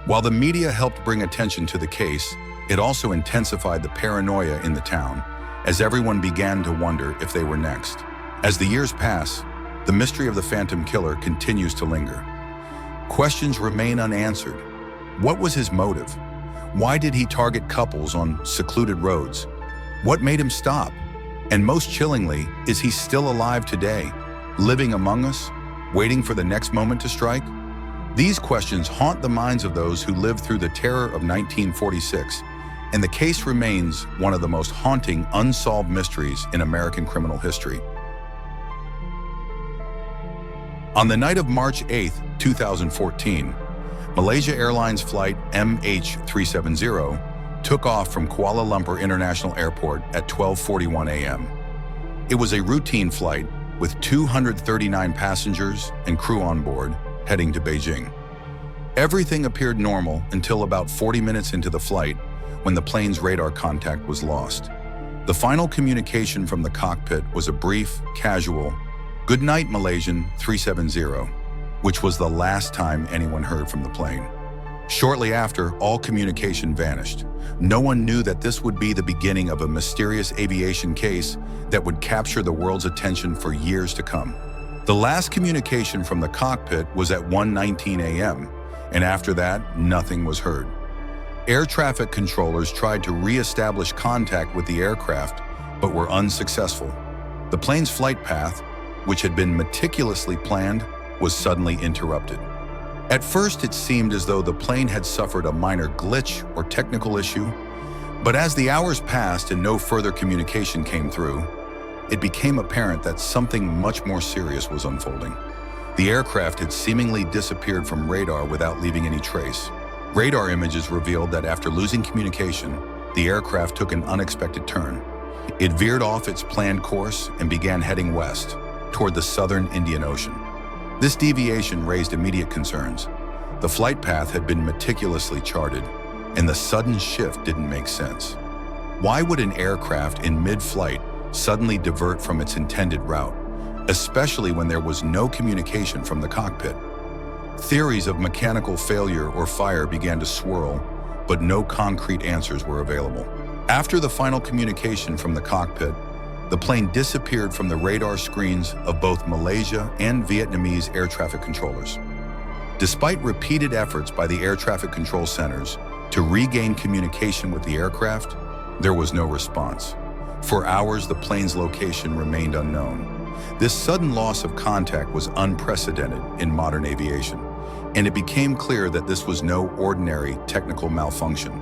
While the media helped bring attention to the case, it also intensified the paranoia in the town, as everyone began to wonder if they were next. As the years pass, the mystery of the Phantom Killer continues to linger. Questions remain unanswered. What was his motive? Why did he target couples on secluded roads? What made him stop? And most chillingly, is he still alive today, living among us, waiting for the next moment to strike? These questions haunt the minds of those who lived through the terror of 1946, and the case remains one of the most haunting unsolved mysteries in American criminal history. On the night of March 8, 2014, Malaysia Airlines flight MH370 took off from Kuala Lumpur International Airport at 12:41 a.m. It was a routine flight, with 239 passengers and crew on board, heading to Beijing. Everything appeared normal until about 40 minutes into the flight, when the plane's radar contact was lost. The final communication from the cockpit was a brief, casual, "Good night, Malaysian 370, which was the last time anyone heard from the plane. Shortly after, all communication vanished. No one knew that this would be the beginning of a mysterious aviation case that would capture the world's attention for years to come. The last communication from the cockpit was at 1:19 a.m., and after that, nothing was heard. Air traffic controllers tried to re-establish contact with the aircraft, but were unsuccessful. The plane's flight path, which had been meticulously planned, was suddenly interrupted. At first, it seemed as though the plane had suffered a minor glitch or technical issue, but as the hours passed and no further communication came through, it became apparent that something much more serious was unfolding. The aircraft had seemingly disappeared from radar without leaving any trace. Radar images revealed that after losing communication, the aircraft took an unexpected turn. It veered off its planned course and began heading west, toward the southern Indian Ocean. This deviation raised immediate concerns. The flight path had been meticulously charted, and the sudden shift didn't make sense. Why would an aircraft in mid-flight suddenly divert from its intended route, especially when there was no communication from the cockpit? Theories of mechanical failure or fire began to swirl, but no concrete answers were available. After the final communication from the cockpit, the plane disappeared from the radar screens of both Malaysia and Vietnamese air traffic controllers. Despite repeated efforts by the air traffic control centers to regain communication with the aircraft, there was no response. For hours, the plane's location remained unknown. This sudden loss of contact was unprecedented in modern aviation, and it became clear that this was no ordinary technical malfunction.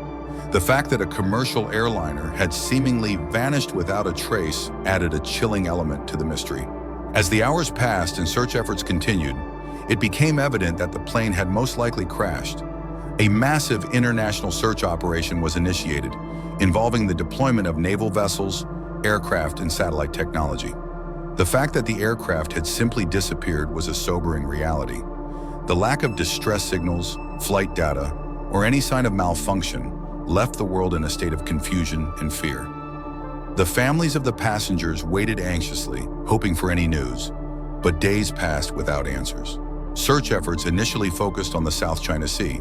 The fact that a commercial airliner had seemingly vanished without a trace added a chilling element to the mystery. As the hours passed and search efforts continued, it became evident that the plane had most likely crashed. A massive international search operation was initiated, involving the deployment of naval vessels, aircraft, and satellite technology. The fact that the aircraft had simply disappeared was a sobering reality. The lack of distress signals, flight data, or any sign of malfunction left the world in a state of confusion and fear. The families of the passengers waited anxiously, hoping for any news, but days passed without answers. Search efforts initially focused on the South China Sea,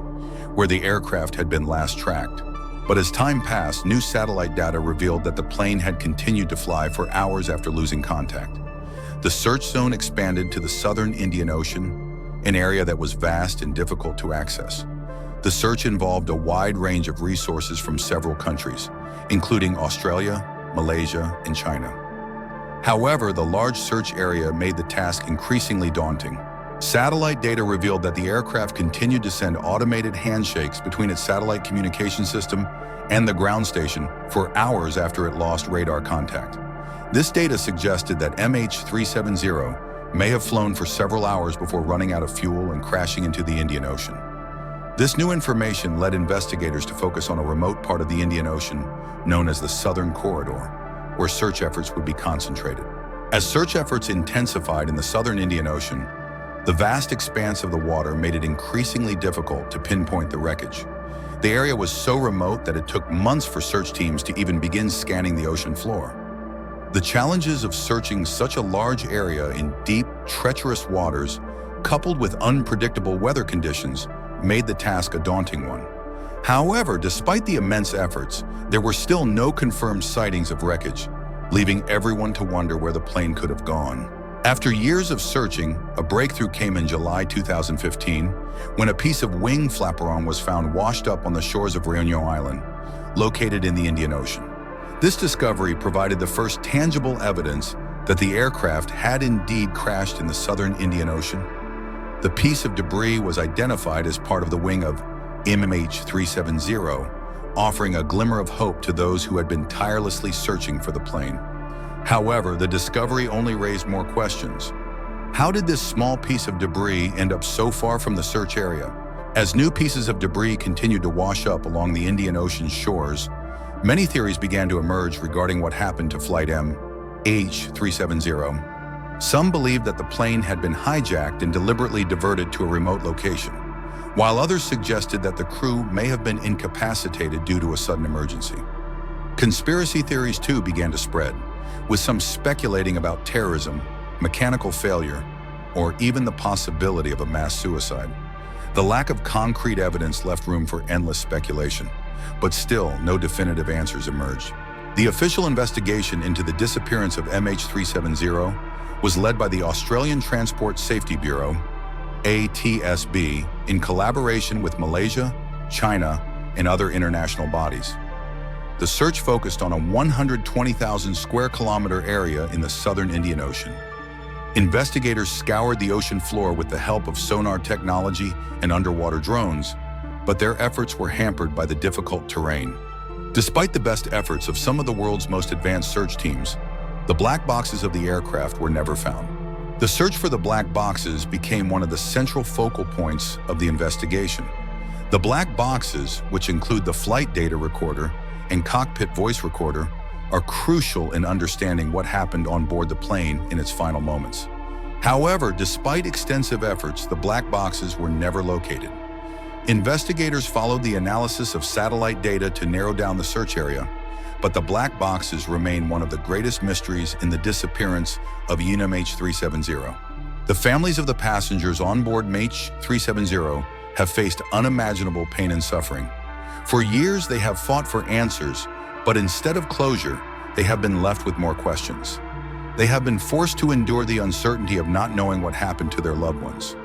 where the aircraft had been last tracked. But as time passed, new satellite data revealed that the plane had continued to fly for hours after losing contact. The search zone expanded to the southern Indian Ocean, an area that was vast and difficult to access. The search involved a wide range of resources from several countries, including Australia, Malaysia, and China. However, the large search area made the task increasingly daunting. Satellite data revealed that the aircraft continued to send automated handshakes between its satellite communication system and the ground station for hours after it lost radar contact. This data suggested that MH370 may have flown for several hours before running out of fuel and crashing into the Indian Ocean. This new information led investigators to focus on a remote part of the Indian Ocean known as the Southern Corridor, where search efforts would be concentrated. As search efforts intensified in the southern Indian Ocean, the vast expanse of the water made it increasingly difficult to pinpoint the wreckage. The area was so remote that it took months for search teams to even begin scanning the ocean floor. The challenges of searching such a large area in deep, treacherous waters, coupled with unpredictable weather conditions, made the task a daunting one. However, despite the immense efforts, there were still no confirmed sightings of wreckage, leaving everyone to wonder where the plane could have gone. After years of searching, a breakthrough came in July 2015, when a piece of wing flaperon was found washed up on the shores of Réunion Island, located in the Indian Ocean. This discovery provided the first tangible evidence that the aircraft had indeed crashed in the southern Indian Ocean. The piece of debris was identified as part of the wing of MH370, offering a glimmer of hope to those who had been tirelessly searching for the plane. However, the discovery only raised more questions. How did this small piece of debris end up so far from the search area? As new pieces of debris continued to wash up along the Indian Ocean's shores, many theories began to emerge regarding what happened to Flight MH370. Some believed that the plane had been hijacked and deliberately diverted to a remote location, while others suggested that the crew may have been incapacitated due to a sudden emergency. Conspiracy theories too began to spread, with some speculating about terrorism, mechanical failure, or even the possibility of a mass suicide. The lack of concrete evidence left room for endless speculation, but still no definitive answers emerged. The official investigation into the disappearance of MH370 was led by the Australian Transport Safety Bureau, ATSB, in collaboration with Malaysia, China, and other international bodies. The search focused on a 120,000 square kilometer area in the southern Indian Ocean. Investigators scoured the ocean floor with the help of sonar technology and underwater drones, but their efforts were hampered by the difficult terrain. Despite the best efforts of some of the world's most advanced search teams, the black boxes of the aircraft were never found. The search for the black boxes became one of the central focal points of the investigation. The black boxes, which include the flight data recorder and cockpit voice recorder, are crucial in understanding what happened on board the plane in its final moments. However, despite extensive efforts, the black boxes were never located. Investigators followed the analysis of satellite data to narrow down the search area, but the black boxes remain one of the greatest mysteries in the disappearance of MH370. The families of the passengers on board MH370 have faced unimaginable pain and suffering. For years, they have fought for answers, but instead of closure, they have been left with more questions. They have been forced to endure the uncertainty of not knowing what happened to their loved ones.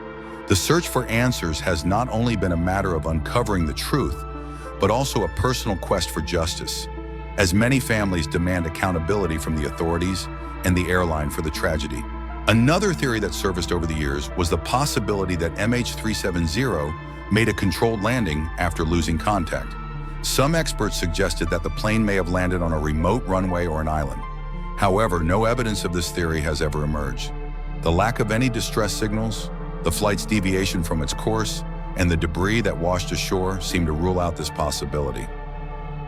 The search for answers has not only been a matter of uncovering the truth, but also a personal quest for justice, as many families demand accountability from the authorities and the airline for the tragedy. Another theory that surfaced over the years was the possibility that MH370 made a controlled landing after losing contact. Some experts suggested that the plane may have landed on a remote runway or an island. However, no evidence of this theory has ever emerged. The lack of any distress signals, the flight's deviation from its course, and the debris that washed ashore seem to rule out this possibility.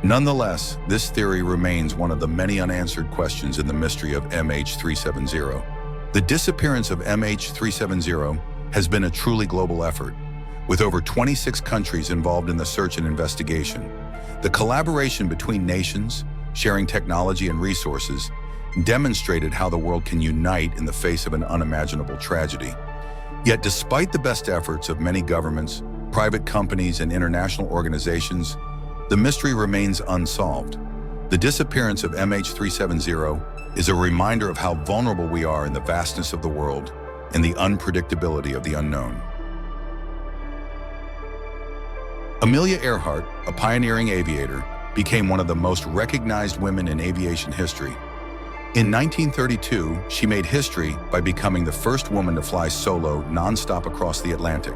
Nonetheless, this theory remains one of the many unanswered questions in the mystery of MH370. The disappearance of MH370 has been a truly global effort, with over 26 countries involved in the search and investigation. The collaboration between nations, sharing technology and resources, demonstrated how the world can unite in the face of an unimaginable tragedy. Yet despite the best efforts of many governments, private companies, and international organizations, the mystery remains unsolved. The disappearance of MH370 is a reminder of how vulnerable we are in the vastness of the world and the unpredictability of the unknown. Amelia Earhart, a pioneering aviator, became one of the most recognized women in aviation history. In 1932, she made history by becoming the first woman to fly solo nonstop across the Atlantic.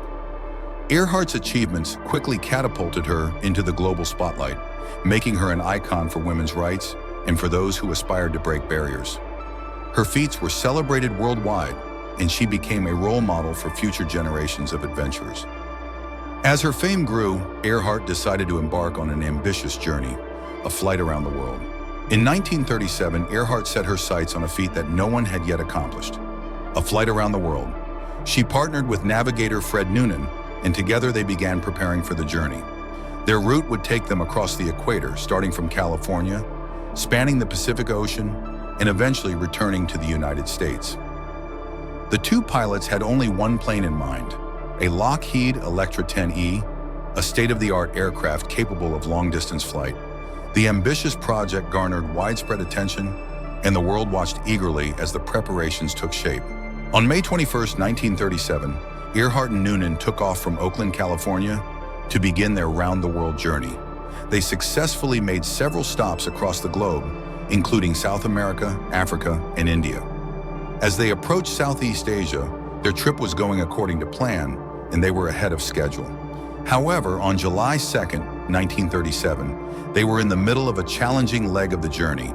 Earhart's achievements quickly catapulted her into the global spotlight, making her an icon for women's rights and for those who aspired to break barriers. Her feats were celebrated worldwide, and she became a role model for future generations of adventurers. As her fame grew, Earhart decided to embark on an ambitious journey, a flight around the world. In 1937, Earhart set her sights on a feat that no one had yet accomplished, a flight around the world. She partnered with navigator Fred Noonan, and together they began preparing for the journey. Their route would take them across the equator, starting from California, spanning the Pacific Ocean, and eventually returning to the United States. The two pilots had only one plane in mind, a Lockheed Electra 10E, a state-of-the-art aircraft capable of long-distance flight. The ambitious project garnered widespread attention, and the world watched eagerly as the preparations took shape. On May 21, 1937, Earhart and Noonan took off from Oakland, California, to begin their round-the-world journey. They successfully made several stops across the globe, including South America, Africa, and India. As they approached Southeast Asia, their trip was going according to plan, and they were ahead of schedule. However, on July 2, 1937, they were in the middle of a challenging leg of the journey,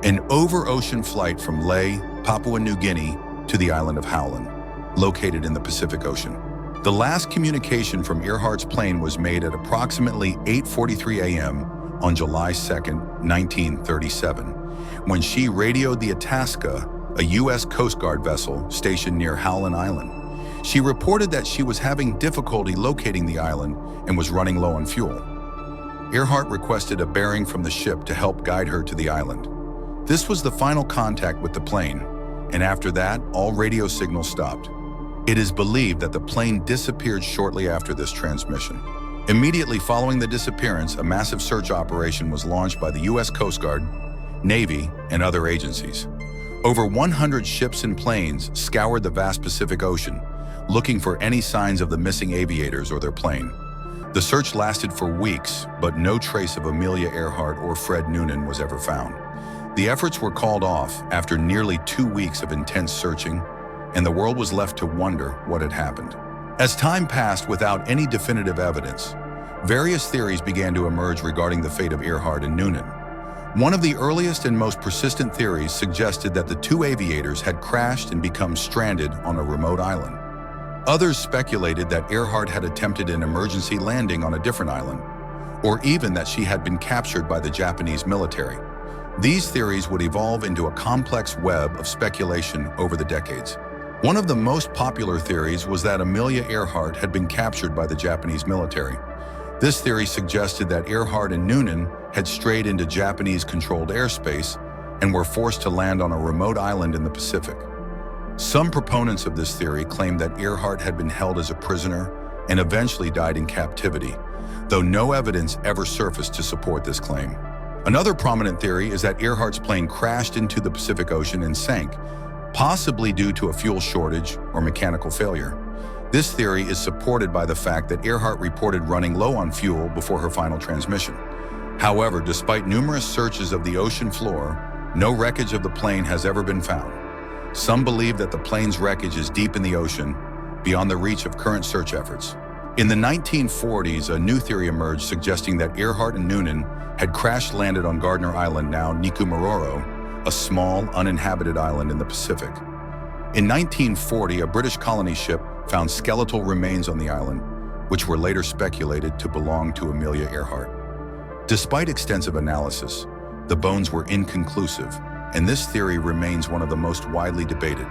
an over-ocean flight from Lae, Papua New Guinea, to the island of Howland, located in the Pacific Ocean. The last communication from Earhart's plane was made at approximately 8:43 a.m. on July 2, 1937, when she radioed the Itasca a U.S. Coast Guard vessel stationed near Howland Island. She reported that she was having difficulty locating the island and was running low on fuel. Earhart requested a bearing from the ship to help guide her to the island. This was the final contact with the plane, and after that, all radio signals stopped. It is believed that the plane disappeared shortly after this transmission. Immediately following the disappearance, a massive search operation was launched by the U.S. Coast Guard, Navy, and other agencies. Over 100 ships and planes scoured the vast Pacific Ocean, looking for any signs of the missing aviators or their plane. The search lasted for weeks, but no trace of Amelia Earhart or Fred Noonan was ever found. The efforts were called off after nearly 2 weeks of intense searching, and the world was left to wonder what had happened. As time passed without any definitive evidence, various theories began to emerge regarding the fate of Earhart and Noonan. One of the earliest and most persistent theories suggested that the two aviators had crashed and become stranded on a remote island. Others speculated that Earhart had attempted an emergency landing on a different island, or even that she had been captured by the Japanese military. These theories would evolve into a complex web of speculation over the decades. One of the most popular theories was that Amelia Earhart had been captured by the Japanese military. This theory suggested that Earhart and Noonan had strayed into Japanese-controlled airspace and were forced to land on a remote island in the Pacific. Some proponents of this theory claimed that Earhart had been held as a prisoner and eventually died in captivity, though no evidence ever surfaced to support this claim. Another prominent theory is that Earhart's plane crashed into the Pacific Ocean and sank, possibly due to a fuel shortage or mechanical failure. This theory is supported by the fact that Earhart reported running low on fuel before her final transmission. However, despite numerous searches of the ocean floor, no wreckage of the plane has ever been found. Some believe that the plane's wreckage is deep in the ocean, beyond the reach of current search efforts. In the 1940s, a new theory emerged suggesting that Earhart and Noonan had crash-landed on Gardner Island, now Nikumaroro, a small, uninhabited island in the Pacific. In 1940, a British colony ship found skeletal remains on the island, which were later speculated to belong to Amelia Earhart. Despite extensive analysis, the bones were inconclusive, and this theory remains one of the most widely debated.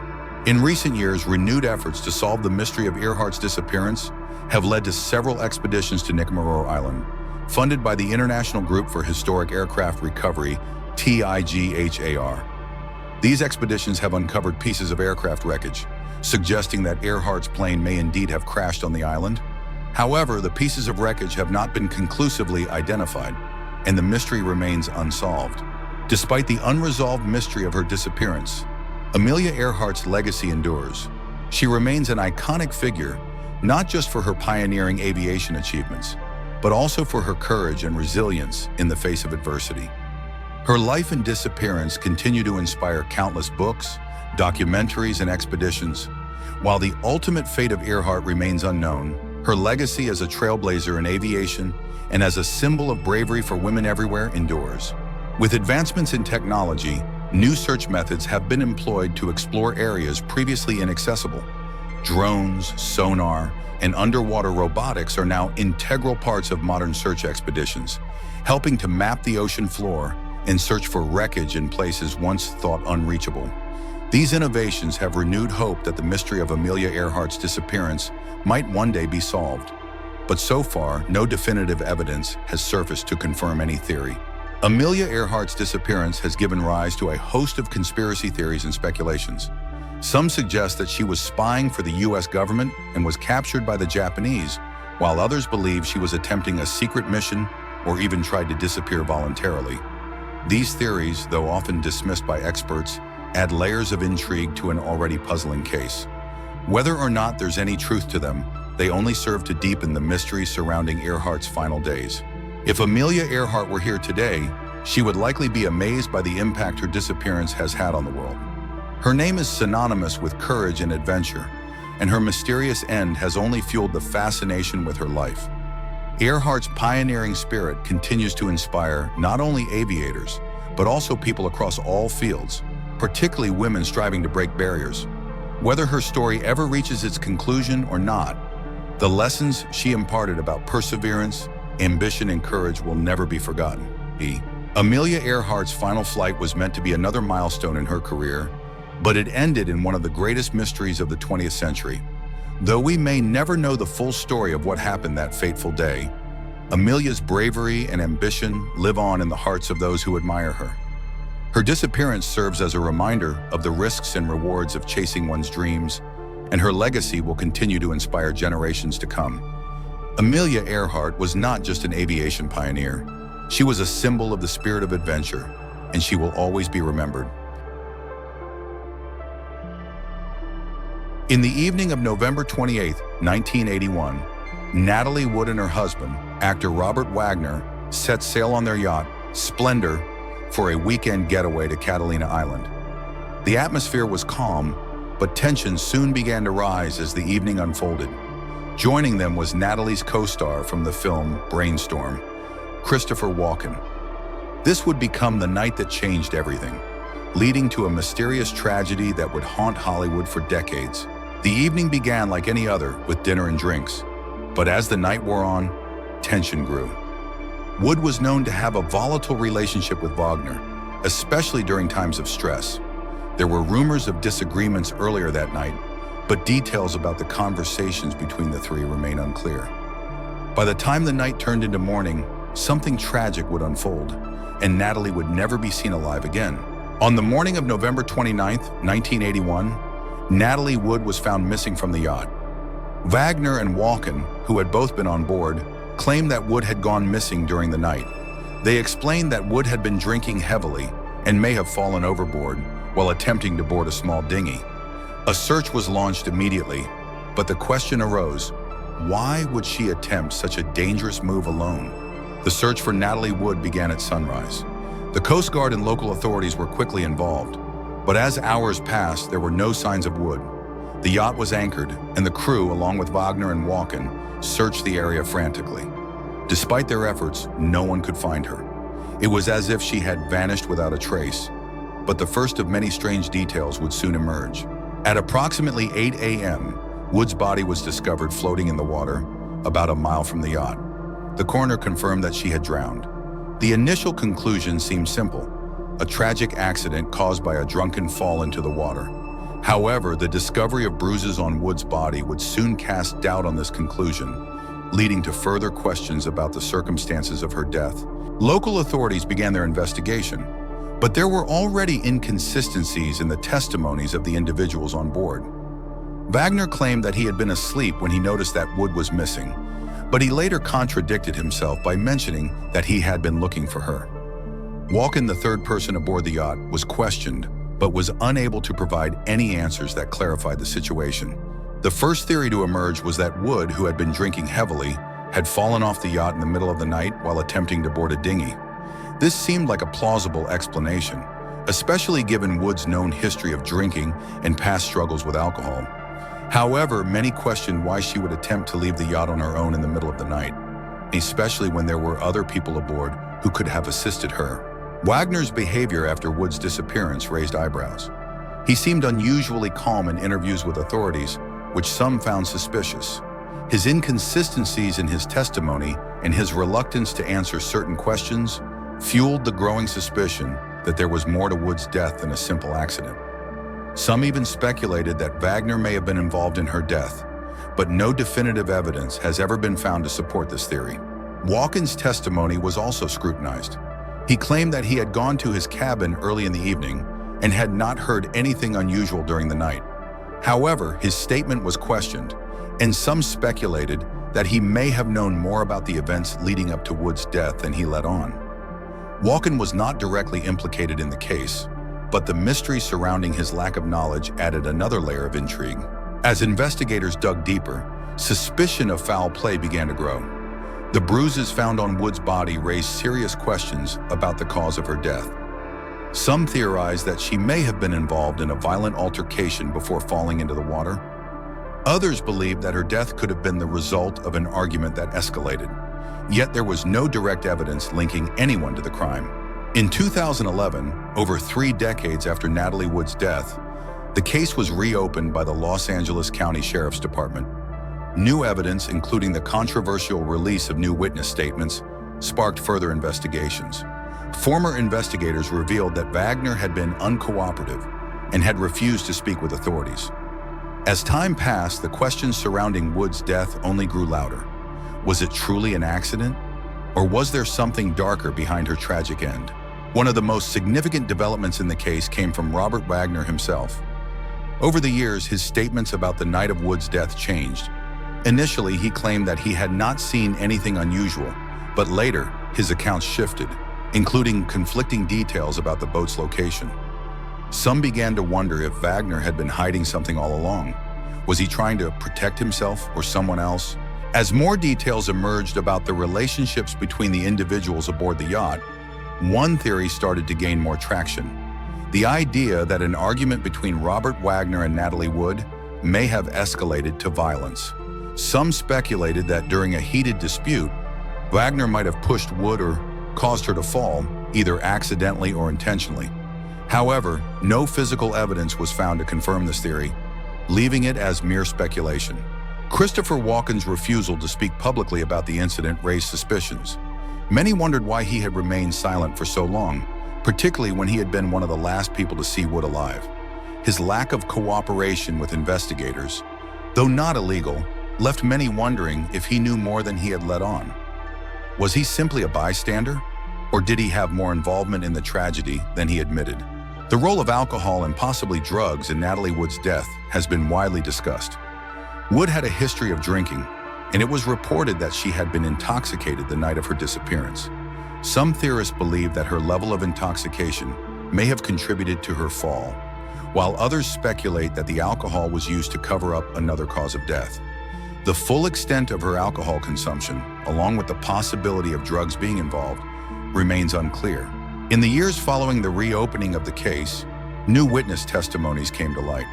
In recent years, renewed efforts to solve the mystery of Earhart's disappearance have led to several expeditions to Nikumaroro Island, funded by the International Group for Historic Aircraft Recovery, TIGHAR. These expeditions have uncovered pieces of aircraft wreckage, suggesting that Earhart's plane may indeed have crashed on the island. However, the pieces of wreckage have not been conclusively identified, and the mystery remains unsolved. Despite the unresolved mystery of her disappearance, Amelia Earhart's legacy endures. She remains an iconic figure, not just for her pioneering aviation achievements, but also for her courage and resilience in the face of adversity. Her life and disappearance continue to inspire countless books, documentaries, and expeditions. While the ultimate fate of Earhart remains unknown, her legacy as a trailblazer in aviation and as a symbol of bravery for women everywhere endures. With advancements in technology, new search methods have been employed to explore areas previously inaccessible. Drones, sonar, and underwater robotics are now integral parts of modern search expeditions, helping to map the ocean floor and search for wreckage in places once thought unreachable. These innovations have renewed hope that the mystery of Amelia Earhart's disappearance might one day be solved. But so far, no definitive evidence has surfaced to confirm any theory. Amelia Earhart's disappearance has given rise to a host of conspiracy theories and speculations. Some suggest that she was spying for the U.S. government and was captured by the Japanese, while others believe she was attempting a secret mission or even tried to disappear voluntarily. These theories, though often dismissed by experts, add layers of intrigue to an already puzzling case. Whether or not there's any truth to them, they only serve to deepen the mystery surrounding Earhart's final days. If Amelia Earhart were here today, she would likely be amazed by the impact her disappearance has had on the world. Her name is synonymous with courage and adventure, and her mysterious end has only fueled the fascination with her life. Earhart's pioneering spirit continues to inspire not only aviators, but also people across all fields, particularly women striving to break barriers. Whether her story ever reaches its conclusion or not, the lessons she imparted about perseverance, ambition, and courage will never be forgotten. Amelia Earhart's final flight was meant to be another milestone in her career, But it ended in one of the greatest mysteries of the 20th century. Though we may never know the full story of what happened that fateful day, Amelia's bravery and ambition live on in the hearts of those who admire her. Her disappearance serves as a reminder of the risks and rewards of chasing one's dreams, and her legacy will continue to inspire generations to come. Amelia Earhart was not just an aviation pioneer. She was a symbol of the spirit of adventure, and she will always be remembered. In the evening of November 28, 1981, Natalie Wood and her husband, actor Robert Wagner, set sail on their yacht, Splendor, for a weekend getaway to Catalina Island. The atmosphere was calm, but tensions soon began to rise as the evening unfolded. Joining them was Natalie's co-star from the film Brainstorm, Christopher Walken. This would become the night that changed everything, leading to a mysterious tragedy that would haunt Hollywood for decades. The evening began like any other, with dinner and drinks. But as the night wore on, tension grew. Wood was known to have a volatile relationship with Wagner, especially during times of stress. There were rumors of disagreements earlier that night, but details about the conversations between the three remain unclear. By the time the night turned into morning, something tragic would unfold, and Natalie would never be seen alive again. On the morning of November 29, 1981, Natalie Wood was found missing from the yacht. Wagner and Walken, who had both been on board, claimed that Wood had gone missing during the night. They explained that Wood had been drinking heavily and may have fallen overboard while attempting to board a small dinghy. A search was launched immediately, but the question arose, why would she attempt such a dangerous move alone? The search for Natalie Wood began at sunrise. The Coast Guard and local authorities were quickly involved, but as hours passed, there were no signs of Wood. The yacht was anchored, and the crew, along with Wagner and Walken, searched the area frantically. Despite their efforts, no one could find her. It was as if she had vanished without a trace. But the first of many strange details would soon emerge. At approximately 8 a.m., Wood's body was discovered floating in the water, about a mile from the yacht. The coroner confirmed that she had drowned. The initial conclusion seemed simple: a tragic accident caused by a drunken fall into the water. However, the discovery of bruises on Wood's body would soon cast doubt on this conclusion, leading to further questions about the circumstances of her death. Local authorities began their investigation, but there were already inconsistencies in the testimonies of the individuals on board. Wagner claimed that he had been asleep when he noticed that Wood was missing, but he later contradicted himself by mentioning that he had been looking for her. Walken, the third person aboard the yacht, was questioned, but was unable to provide any answers that clarified the situation. The first theory to emerge was that Wood, who had been drinking heavily, had fallen off the yacht in the middle of the night while attempting to board a dinghy. This seemed like a plausible explanation, especially given Wood's known history of drinking and past struggles with alcohol. However, many questioned why she would attempt to leave the yacht on her own in the middle of the night, especially when there were other people aboard who could have assisted her. Wagner's behavior after Wood's disappearance raised eyebrows. He seemed unusually calm in interviews with authorities, which some found suspicious. His inconsistencies in his testimony and his reluctance to answer certain questions fueled the growing suspicion that there was more to Wood's death than a simple accident. Some even speculated that Wagner may have been involved in her death, but no definitive evidence has ever been found to support this theory. Walken's testimony was also scrutinized. He claimed that he had gone to his cabin early in the evening and had not heard anything unusual during the night. However, his statement was questioned, and some speculated that he may have known more about the events leading up to Wood's death than he let on. Walken was not directly implicated in the case, but the mystery surrounding his lack of knowledge added another layer of intrigue. As investigators dug deeper, suspicion of foul play began to grow. The bruises found on Wood's body raised serious questions about the cause of her death. Some theorized that she may have been involved in a violent altercation before falling into the water. Others believed that her death could have been the result of an argument that escalated. Yet there was no direct evidence linking anyone to the crime. In 2011, over 3 decades after Natalie Wood's death, the case was reopened by the Los Angeles County Sheriff's Department. New evidence, including the controversial release of new witness statements, sparked further investigations. Former investigators revealed that Wagner had been uncooperative, and had refused to speak with authorities. As time passed, the questions surrounding Wood's death only grew louder. Was it truly an accident? Or was there something darker behind her tragic end? One of the most significant developments in the case came from Robert Wagner himself. Over the years, his statements about the night of Wood's death changed. Initially, he claimed that he had not seen anything unusual, but later, his accounts shifted, including conflicting details about the boat's location. Some began to wonder if Wagner had been hiding something all along. Was he trying to protect himself or someone else? As more details emerged about the relationships between the individuals aboard the yacht, one theory started to gain more traction. The idea that an argument between Robert Wagner and Natalie Wood may have escalated to violence. Some speculated that during a heated dispute, Wagner might have pushed Wood or caused her to fall, either accidentally or intentionally. However, no physical evidence was found to confirm this theory, leaving it as mere speculation. Christopher Walken's refusal to speak publicly about the incident raised suspicions. Many wondered why he had remained silent for so long, particularly when he had been one of the last people to see Wood alive. His lack of cooperation with investigators, though not illegal, left many wondering if he knew more than he had let on. Was he simply a bystander, or did he have more involvement in the tragedy than he admitted? The role of alcohol and possibly drugs in Natalie Wood's death has been widely discussed. Wood had a history of drinking, and it was reported that she had been intoxicated the night of her disappearance. Some theorists believe that her level of intoxication may have contributed to her fall, while others speculate that the alcohol was used to cover up another cause of death. The full extent of her alcohol consumption, along with the possibility of drugs being involved, remains unclear. In the years following the reopening of the case, new witness testimonies came to light.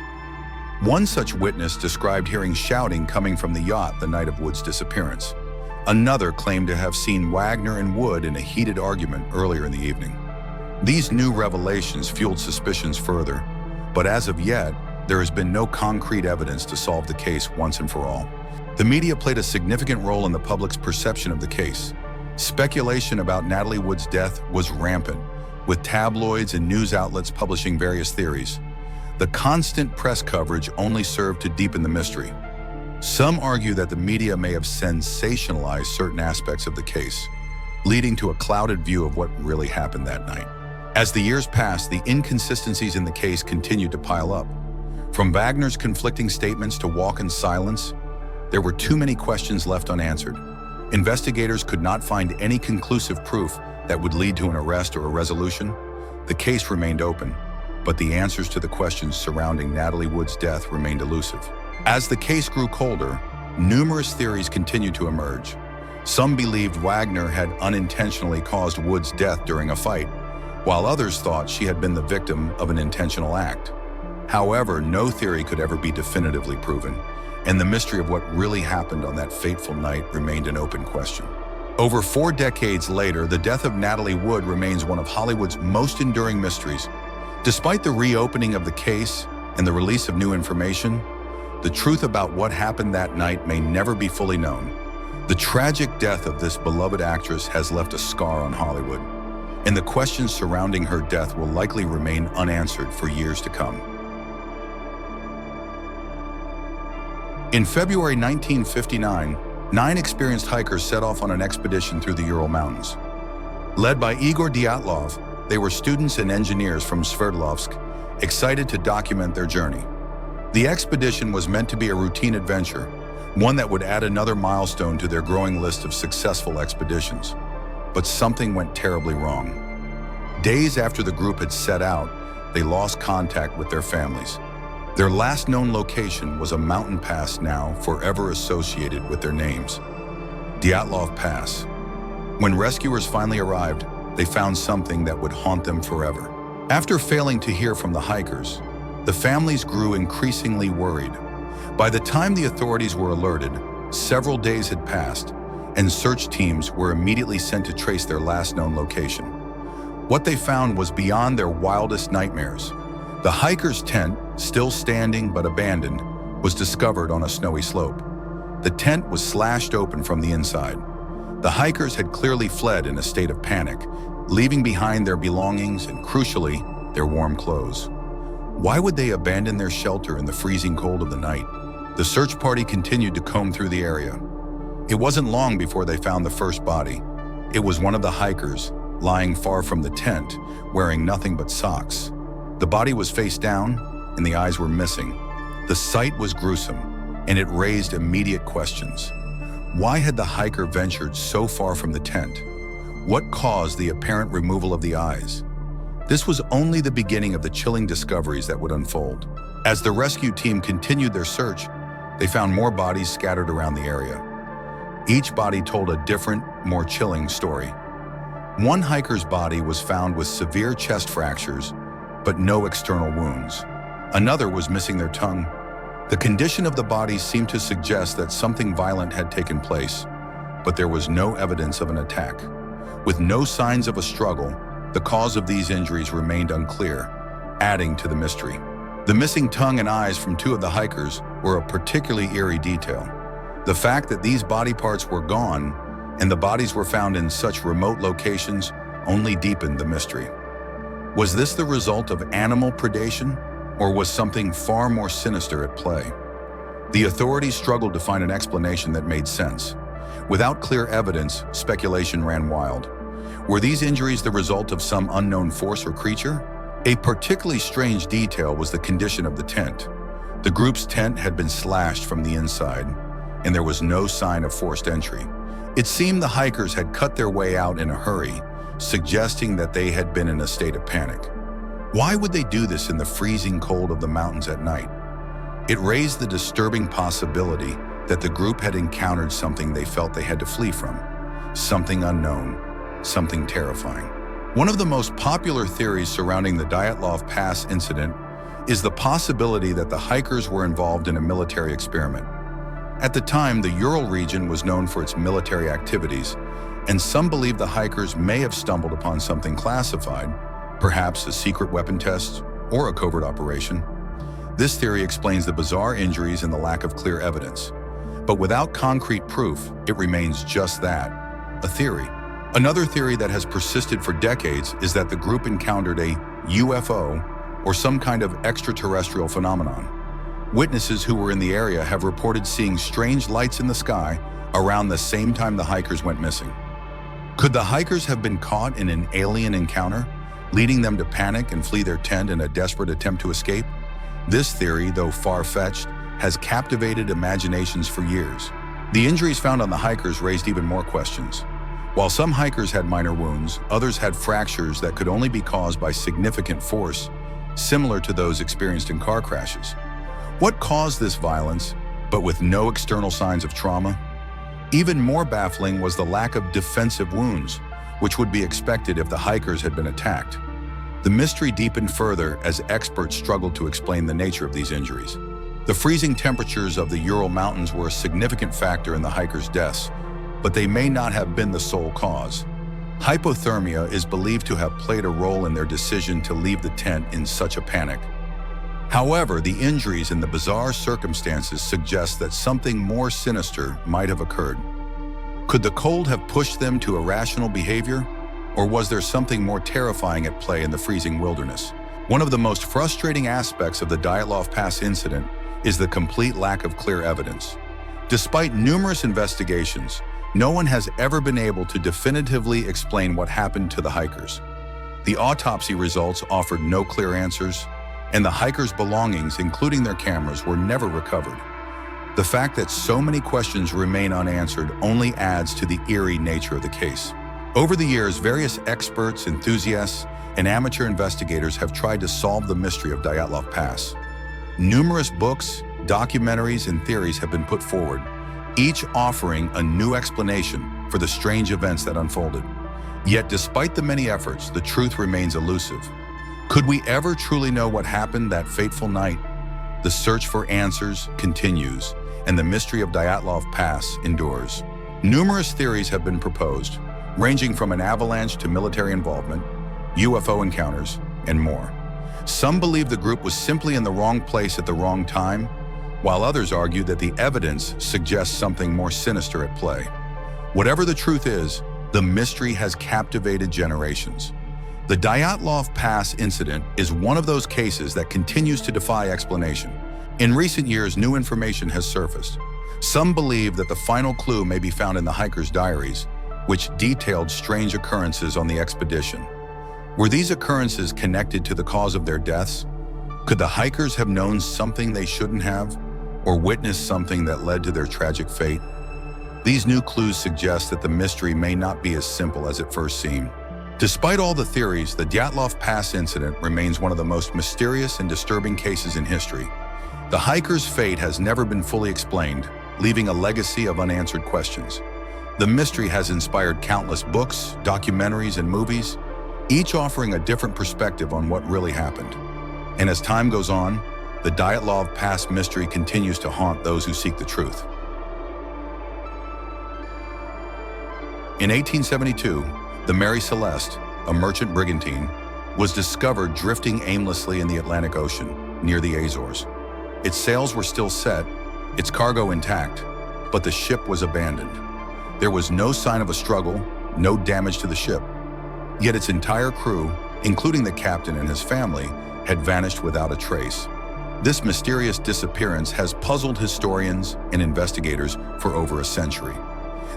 One such witness described hearing shouting coming from the yacht the night of Wood's disappearance. Another claimed to have seen Wagner and Wood in a heated argument earlier in the evening. These new revelations fueled suspicions further, but as of yet, there has been no concrete evidence to solve the case once and for all. The media played a significant role in the public's perception of the case. Speculation about Natalie Wood's death was rampant, with tabloids and news outlets publishing various theories. The constant press coverage only served to deepen the mystery. Some argue that the media may have sensationalized certain aspects of the case, leading to a clouded view of what really happened that night. As the years passed, the inconsistencies in the case continued to pile up. From Wagner's conflicting statements to Walken's silence, there were too many questions left unanswered. Investigators could not find any conclusive proof that would lead to an arrest or a resolution. The case remained open, but the answers to the questions surrounding Natalie Wood's death remained elusive. As the case grew colder, numerous theories continued to emerge. Some believed Wagner had unintentionally caused Wood's death during a fight, while others thought she had been the victim of an intentional act. However, no theory could ever be definitively proven, and the mystery of what really happened on that fateful night remained an open question. Over 4 decades later, the death of Natalie Wood remains one of Hollywood's most enduring mysteries. Despite the reopening of the case and the release of new information, the truth about what happened that night may never be fully known. The tragic death of this beloved actress has left a scar on Hollywood, and the questions surrounding her death will likely remain unanswered for years to come. In February 1959, 9 experienced hikers set off on an expedition through the Ural Mountains. Led by Igor Dyatlov, they were students and engineers from Sverdlovsk, excited to document their journey. The expedition was meant to be a routine adventure, one that would add another milestone to their growing list of successful expeditions. But something went terribly wrong. Days after the group had set out, they lost contact with their families. Their last known location was a mountain pass now forever associated with their names, Dyatlov Pass. When rescuers finally arrived, they found something that would haunt them forever. After failing to hear from the hikers, the families grew increasingly worried. By the time the authorities were alerted, several days had passed, and search teams were immediately sent to trace their last known location. What they found was beyond their wildest nightmares. The hiker's tent, still standing but abandoned, was discovered on a snowy slope. The tent was slashed open from the inside. The hikers had clearly fled in a state of panic, leaving behind their belongings and, crucially, their warm clothes. Why would they abandon their shelter in the freezing cold of the night? The search party continued to comb through the area. It wasn't long before they found the first body. It was one of the hikers, lying far from the tent, wearing nothing but socks. The body was face down, and the eyes were missing. The sight was gruesome, and it raised immediate questions. Why had the hiker ventured so far from the tent? What caused the apparent removal of the eyes? This was only the beginning of the chilling discoveries that would unfold. As the rescue team continued their search, they found more bodies scattered around the area. Each body told a different, more chilling story. One hiker's body was found with severe chest fractures, but no external wounds. Another was missing their tongue. The condition of the bodies seemed to suggest that something violent had taken place, but there was no evidence of an attack. With no signs of a struggle, the cause of these injuries remained unclear, adding to the mystery. The missing tongue and eyes from two of the hikers were a particularly eerie detail. The fact that these body parts were gone and the bodies were found in such remote locations only deepened the mystery. Was this the result of animal predation, or was something far more sinister at play? The authorities struggled to find an explanation that made sense. Without clear evidence, speculation ran wild. Were these injuries the result of some unknown force or creature? A particularly strange detail was the condition of the tent. The group's tent had been slashed from the inside, and there was no sign of forced entry. It seemed the hikers had cut their way out in a hurry, suggesting that they had been in a state of panic. Why would they do this in the freezing cold of the mountains at night? It raised the disturbing possibility that the group had encountered something they felt they had to flee from. Something unknown, something terrifying. One of the most popular theories surrounding the Dyatlov Pass incident is the possibility that the hikers were involved in a military experiment. At the time, the Ural region was known for its military activities, and some believe the hikers may have stumbled upon something classified, perhaps a secret weapon test or a covert operation. This theory explains the bizarre injuries and the lack of clear evidence. But without concrete proof, it remains just that, a theory. Another theory that has persisted for decades is that the group encountered a UFO or some kind of extraterrestrial phenomenon. Witnesses who were in the area have reported seeing strange lights in the sky around the same time the hikers went missing. Could the hikers have been caught in an alien encounter, leading them to panic and flee their tent in a desperate attempt to escape? This theory, though far-fetched, has captivated imaginations for years. The injuries found on the hikers raised even more questions. While some hikers had minor wounds, others had fractures that could only be caused by significant force, similar to those experienced in car crashes. What caused this violence, but with no external signs of trauma? Even more baffling was the lack of defensive wounds, which would be expected if the hikers had been attacked. The mystery deepened further as experts struggled to explain the nature of these injuries. The freezing temperatures of the Ural Mountains were a significant factor in the hikers' deaths, but they may not have been the sole cause. Hypothermia is believed to have played a role in their decision to leave the tent in such a panic. However, the injuries and the bizarre circumstances suggest that something more sinister might have occurred. Could the cold have pushed them to irrational behavior, or was there something more terrifying at play in the freezing wilderness? One of the most frustrating aspects of the Dyatlov Pass incident is the complete lack of clear evidence. Despite numerous investigations, no one has ever been able to definitively explain what happened to the hikers. The autopsy results offered no clear answers, and the hikers' belongings, including their cameras, were never recovered. The fact that so many questions remain unanswered only adds to the eerie nature of the case. Over the years, various experts, enthusiasts, and amateur investigators have tried to solve the mystery of Dyatlov Pass. Numerous books, documentaries, and theories have been put forward, each offering a new explanation for the strange events that unfolded. Yet, despite the many efforts, the truth remains elusive. Could we ever truly know what happened that fateful night? The search for answers continues, and the mystery of Dyatlov Pass endures. Numerous theories have been proposed, ranging from an avalanche to military involvement, UFO encounters, and more. Some believe the group was simply in the wrong place at the wrong time, while others argue that the evidence suggests something more sinister at play. Whatever the truth is, the mystery has captivated generations. The Dyatlov Pass incident is one of those cases that continues to defy explanation. In recent years, new information has surfaced. Some believe that the final clue may be found in the hikers' diaries, which detailed strange occurrences on the expedition. Were these occurrences connected to the cause of their deaths? Could the hikers have known something they shouldn't have, or witnessed something that led to their tragic fate? These new clues suggest that the mystery may not be as simple as it first seemed. Despite all the theories, the Dyatlov Pass incident remains one of the most mysterious and disturbing cases in history. The hikers' fate has never been fully explained, leaving a legacy of unanswered questions. The mystery has inspired countless books, documentaries, and movies, each offering a different perspective on what really happened. And as time goes on, the Dyatlov Pass mystery continues to haunt those who seek the truth. In 1872, the Mary Celeste, a merchant brigantine, was discovered drifting aimlessly in the Atlantic Ocean, near the Azores. Its sails were still set, its cargo intact, but the ship was abandoned. There was no sign of a struggle, no damage to the ship. Yet its entire crew, including the captain and his family, had vanished without a trace. This mysterious disappearance has puzzled historians and investigators for over a century.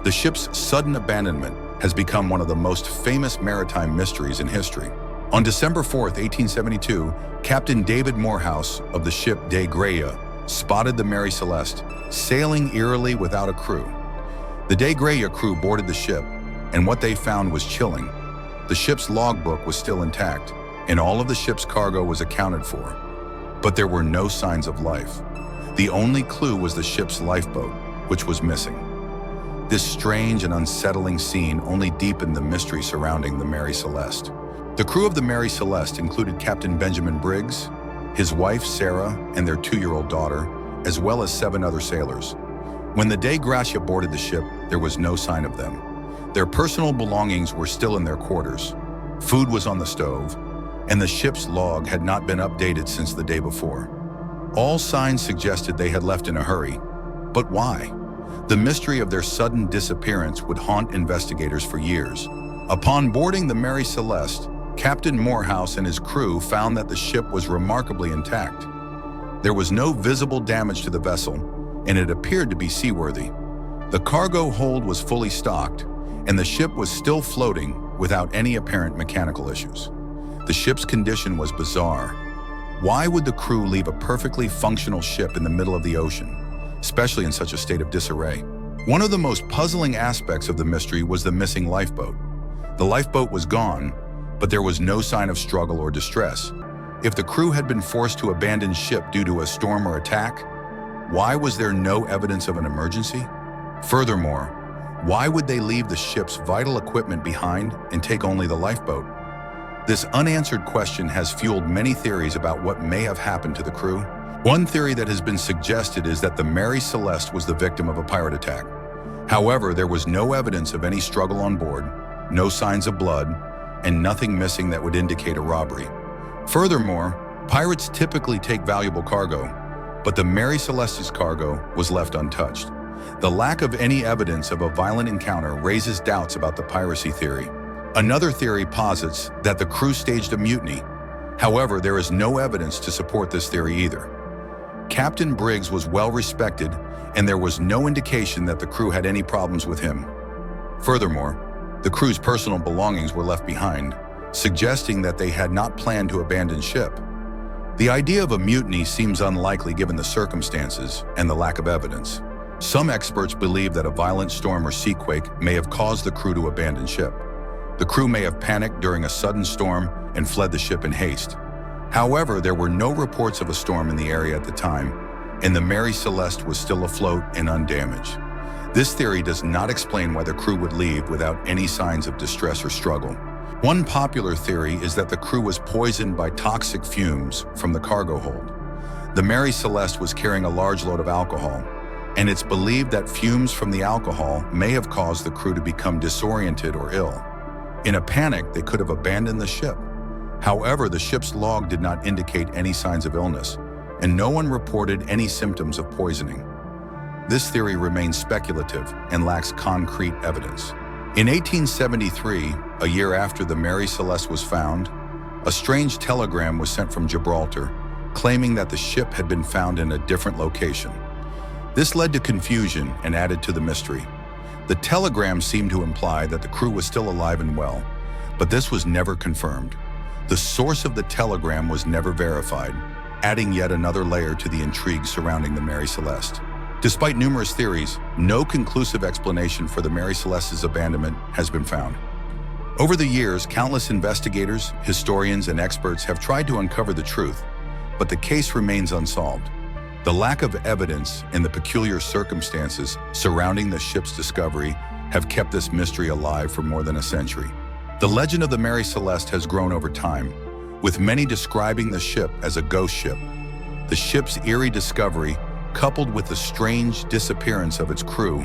The ship's sudden abandonment has become one of the most famous maritime mysteries in history. On December 4, 1872, Captain David Morehouse of the ship De Graya spotted the Mary Celeste, sailing eerily without a crew. The De Graya crew boarded the ship, and what they found was chilling. The ship's logbook was still intact, and all of the ship's cargo was accounted for. But there were no signs of life. The only clue was the ship's lifeboat, which was missing. This strange and unsettling scene only deepened the mystery surrounding the Mary Celeste. The crew of the Mary Celeste included Captain Benjamin Briggs, his wife Sarah, and their 2-year-old daughter, as well as 7 other sailors. When the De Gracia boarded the ship, there was no sign of them. Their personal belongings were still in their quarters. Food was on the stove, and the ship's log had not been updated since the day before. All signs suggested they had left in a hurry. But why? The mystery of their sudden disappearance would haunt investigators for years. Upon boarding the Mary Celeste, Captain Morehouse and his crew found that the ship was remarkably intact. There was no visible damage to the vessel, and it appeared to be seaworthy. The cargo hold was fully stocked, and the ship was still floating without any apparent mechanical issues. The ship's condition was bizarre. Why would the crew leave a perfectly functional ship in the middle of the ocean, especially in such a state of disarray? One of the most puzzling aspects of the mystery was the missing lifeboat. The lifeboat was gone, but there was no sign of struggle or distress. If the crew had been forced to abandon ship due to a storm or attack, why was there no evidence of an emergency? Furthermore, why would they leave the ship's vital equipment behind and take only the lifeboat? This unanswered question has fueled many theories about what may have happened to the crew. One theory that has been suggested is that the Mary Celeste was the victim of a pirate attack. However, there was no evidence of any struggle on board, no signs of blood, and nothing missing that would indicate a robbery. Furthermore, pirates typically take valuable cargo, but the Mary Celeste's cargo was left untouched. The lack of any evidence of a violent encounter raises doubts about the piracy theory. Another theory posits that the crew staged a mutiny. However, there is no evidence to support this theory either. Captain Briggs was well respected, and there was no indication that the crew had any problems with him. Furthermore, the crew's personal belongings were left behind, suggesting that they had not planned to abandon ship. The idea of a mutiny seems unlikely given the circumstances and the lack of evidence. Some experts believe that a violent storm or seaquake may have caused the crew to abandon ship. The crew may have panicked during a sudden storm and fled the ship in haste. However, there were no reports of a storm in the area at the time, and the Mary Celeste was still afloat and undamaged. This theory does not explain why the crew would leave without any signs of distress or struggle. One popular theory is that the crew was poisoned by toxic fumes from the cargo hold. The Mary Celeste was carrying a large load of alcohol, and it's believed that fumes from the alcohol may have caused the crew to become disoriented or ill. In a panic, they could have abandoned the ship. However, the ship's log did not indicate any signs of illness, and no one reported any symptoms of poisoning. This theory remains speculative and lacks concrete evidence. In 1873, a year after the Mary Celeste was found, a strange telegram was sent from Gibraltar, claiming that the ship had been found in a different location. This led to confusion and added to the mystery. The telegram seemed to imply that the crew was still alive and well, but this was never confirmed. The source of the telegram was never verified, adding yet another layer to the intrigue surrounding the Mary Celeste. Despite numerous theories, no conclusive explanation for the Mary Celeste's abandonment has been found. Over the years, countless investigators, historians, and experts have tried to uncover the truth, but the case remains unsolved. The lack of evidence and the peculiar circumstances surrounding the ship's discovery have kept this mystery alive for more than a century. The legend of the Mary Celeste has grown over time, with many describing the ship as a ghost ship. The ship's eerie discovery, coupled with the strange disappearance of its crew,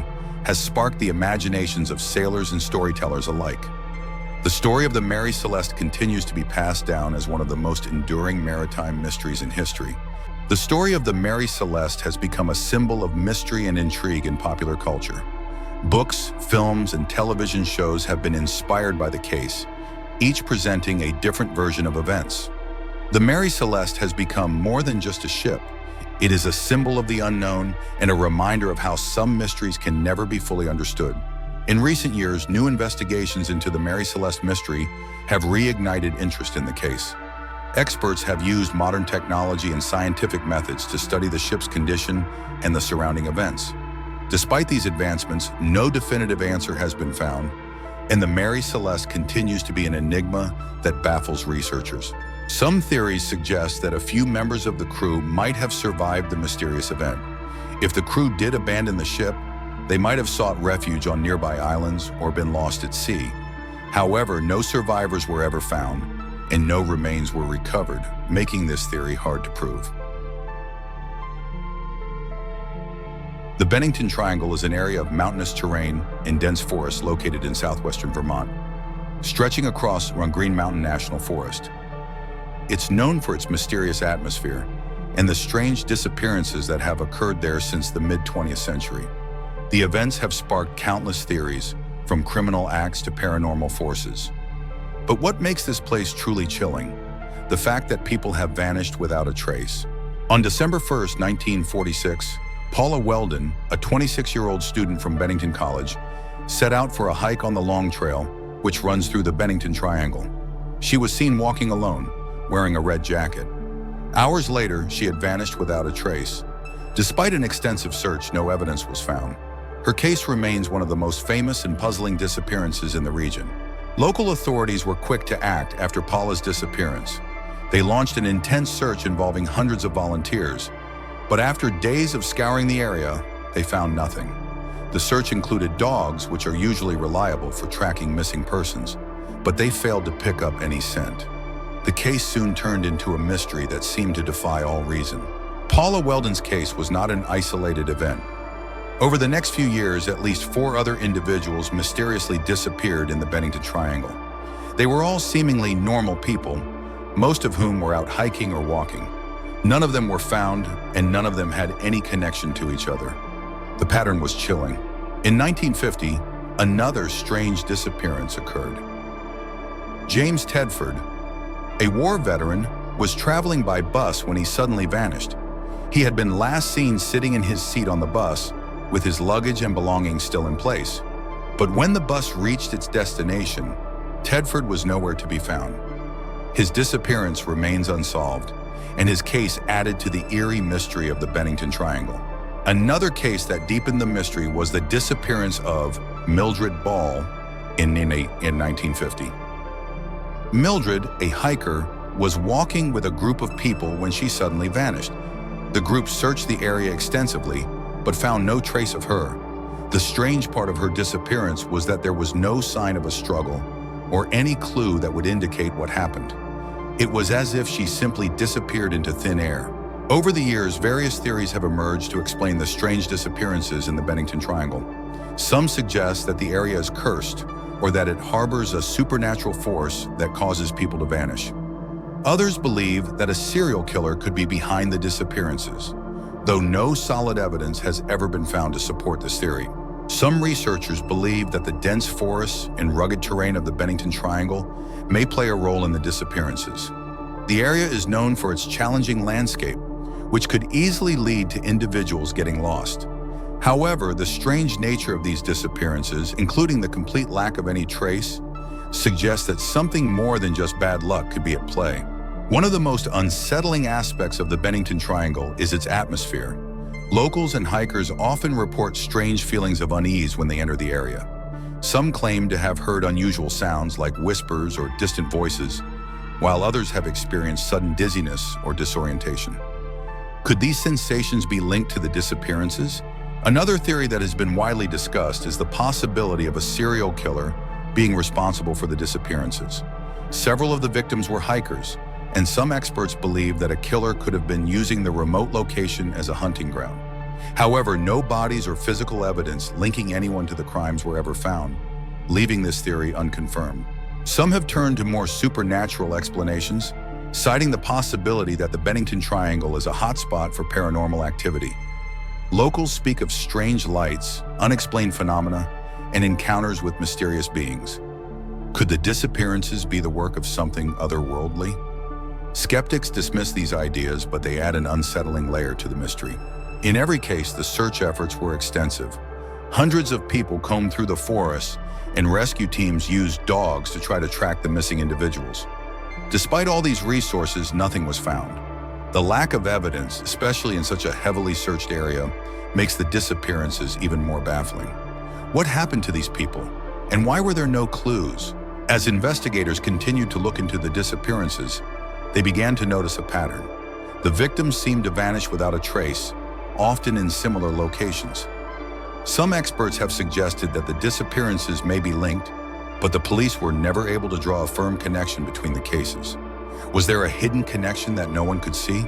has sparked the imaginations of sailors and storytellers alike. The story of the Mary Celeste continues to be passed down as one of the most enduring maritime mysteries in history. The story of the Mary Celeste has become a symbol of mystery and intrigue in popular culture. Books, films, and television shows have been inspired by the case, each presenting a different version of events. The Mary Celeste has become more than just a ship. It is a symbol of the unknown and a reminder of how some mysteries can never be fully understood. In recent years, new investigations into the Mary Celeste mystery have reignited interest in the case. Experts have used modern technology and scientific methods to study the ship's condition and the surrounding events. Despite these advancements, no definitive answer has been found, and the Mary Celeste continues to be an enigma that baffles researchers. Some theories suggest that a few members of the crew might have survived the mysterious event. If the crew did abandon the ship, they might have sought refuge on nearby islands or been lost at sea. However, no survivors were ever found, and no remains were recovered, making this theory hard to prove. The Bennington Triangle is an area of mountainous terrain and dense forest located in southwestern Vermont, stretching across Green Mountain National Forest. It's known for its mysterious atmosphere and the strange disappearances that have occurred there since the mid-20th century. The events have sparked countless theories, from criminal acts to paranormal forces. But what makes this place truly chilling? The fact that people have vanished without a trace. On December 1st, 1946, Paula Weldon, a 26-year-old student from Bennington College, set out for a hike on the Long Trail, which runs through the Bennington Triangle. She was seen walking alone, wearing a red jacket. Hours later, she had vanished without a trace. Despite an extensive search, no evidence was found. Her case remains one of the most famous and puzzling disappearances in the region. Local authorities were quick to act after Paula's disappearance. They launched an intense search involving hundreds of volunteers, but after days of scouring the area, they found nothing. The search included dogs, which are usually reliable for tracking missing persons, but they failed to pick up any scent. The case soon turned into a mystery that seemed to defy all reason. Paula Weldon's case was not an isolated event. Over the next few years, at least 4 other individuals mysteriously disappeared in the Bennington Triangle. They were all seemingly normal people, most of whom were out hiking or walking. None of them were found, and none of them had any connection to each other. The pattern was chilling. In 1950, another strange disappearance occurred. James Tedford, a war veteran, was traveling by bus when he suddenly vanished. He had been last seen sitting in his seat on the bus, with his luggage and belongings still in place. But when the bus reached its destination, Tedford was nowhere to be found. His disappearance remains unsolved, and his case added to the eerie mystery of the Bennington Triangle. Another case that deepened the mystery was the disappearance of Mildred Ball in 1950. Mildred, a hiker, was walking with a group of people when she suddenly vanished. The group searched the area extensively, but found no trace of her. The strange part of her disappearance was that there was no sign of a struggle or any clue that would indicate what happened. It was as if she simply disappeared into thin air. Over the years, various theories have emerged to explain the strange disappearances in the Bennington Triangle. Some suggest that the area is cursed, or that it harbors a supernatural force that causes people to vanish. Others believe that a serial killer could be behind the disappearances, though no solid evidence has ever been found to support this theory. Some researchers believe that the dense forests and rugged terrain of the Bennington Triangle may play a role in the disappearances. The area is known for its challenging landscape, which could easily lead to individuals getting lost. However, the strange nature of these disappearances, including the complete lack of any trace, suggests that something more than just bad luck could be at play. One of the most unsettling aspects of the Bennington Triangle is its atmosphere. Locals and hikers often report strange feelings of unease when they enter the area. Some claim to have heard unusual sounds like whispers or distant voices, while others have experienced sudden dizziness or disorientation. Could these sensations be linked to the disappearances? Another theory that has been widely discussed is the possibility of a serial killer being responsible for the disappearances. Several of the victims were hikers, and some experts believe that a killer could have been using the remote location as a hunting ground. However, no bodies or physical evidence linking anyone to the crimes were ever found, leaving this theory unconfirmed. Some have turned to more supernatural explanations, citing the possibility that the Bennington Triangle is a hotspot for paranormal activity. Locals speak of strange lights, unexplained phenomena, and encounters with mysterious beings. Could the disappearances be the work of something otherworldly? Skeptics dismiss these ideas, but they add an unsettling layer to the mystery. In every case, the search efforts were extensive. Hundreds of people combed through the forests, and rescue teams used dogs to try to track the missing individuals. Despite all these resources, nothing was found. The lack of evidence, especially in such a heavily searched area, makes the disappearances even more baffling. What happened to these people, and why were there no clues? As investigators continued to look into the disappearances, they began to notice a pattern. The victims seemed to vanish without a trace, often in similar locations. Some experts have suggested that the disappearances may be linked, but the police were never able to draw a firm connection between the cases. Was there a hidden connection that no one could see?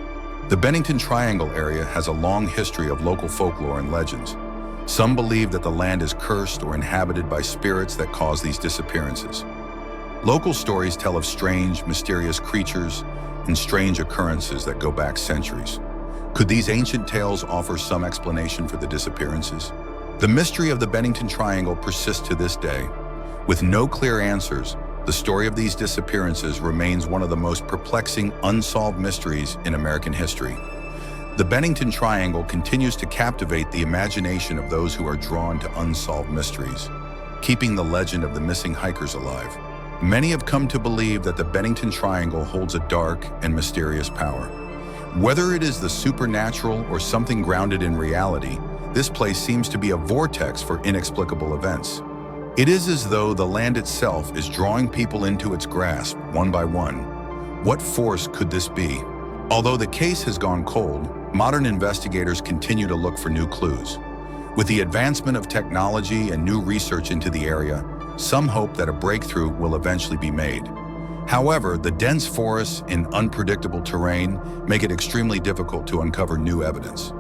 The Bennington Triangle area has a long history of local folklore and legends. Some believe that the land is cursed or inhabited by spirits that cause these disappearances. Local stories tell of strange, mysterious creatures and strange occurrences that go back centuries. Could these ancient tales offer some explanation for the disappearances? The mystery of the Bennington Triangle persists to this day. With no clear answers, the story of these disappearances remains one of the most perplexing, unsolved mysteries in American history. The Bennington Triangle continues to captivate the imagination of those who are drawn to unsolved mysteries, keeping the legend of the missing hikers alive. Many have come to believe that the Bennington Triangle holds a dark and mysterious power. Whether it is the supernatural or something grounded in reality, this place seems to be a vortex for inexplicable events. It is as though the land itself is drawing people into its grasp, one by one. What force could this be? Although the case has gone cold, modern investigators continue to look for new clues. With the advancement of technology and new research into the area, some hope that a breakthrough will eventually be made. However, the dense forests and unpredictable terrain make it extremely difficult to uncover new evidence.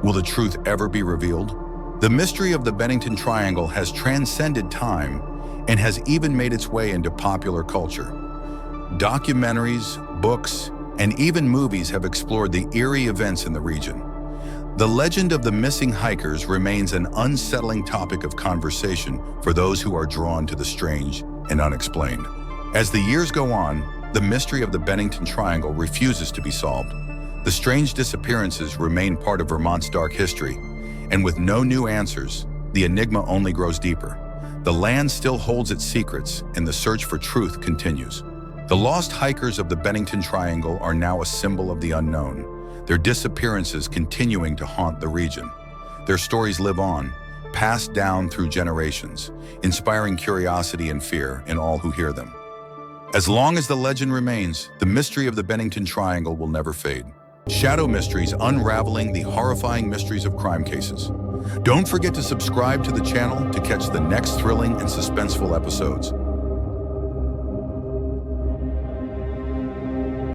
Will the truth ever be revealed? The mystery of the Bennington Triangle has transcended time and has even made its way into popular culture. Documentaries, books, and even movies have explored the eerie events in the region. The legend of the missing hikers remains an unsettling topic of conversation for those who are drawn to the strange and unexplained. As the years go on, the mystery of the Bennington Triangle refuses to be solved. The strange disappearances remain part of Vermont's dark history, and with no new answers, the enigma only grows deeper. The land still holds its secrets, and the search for truth continues. The lost hikers of the Bennington Triangle are now a symbol of the unknown, their disappearances continuing to haunt the region. Their stories live on, passed down through generations, inspiring curiosity and fear in all who hear them. As long as the legend remains, the mystery of the Bennington Triangle will never fade. Shadow Mysteries, unraveling the horrifying mysteries of crime cases. Don't forget to subscribe to the channel to catch the next thrilling and suspenseful episodes.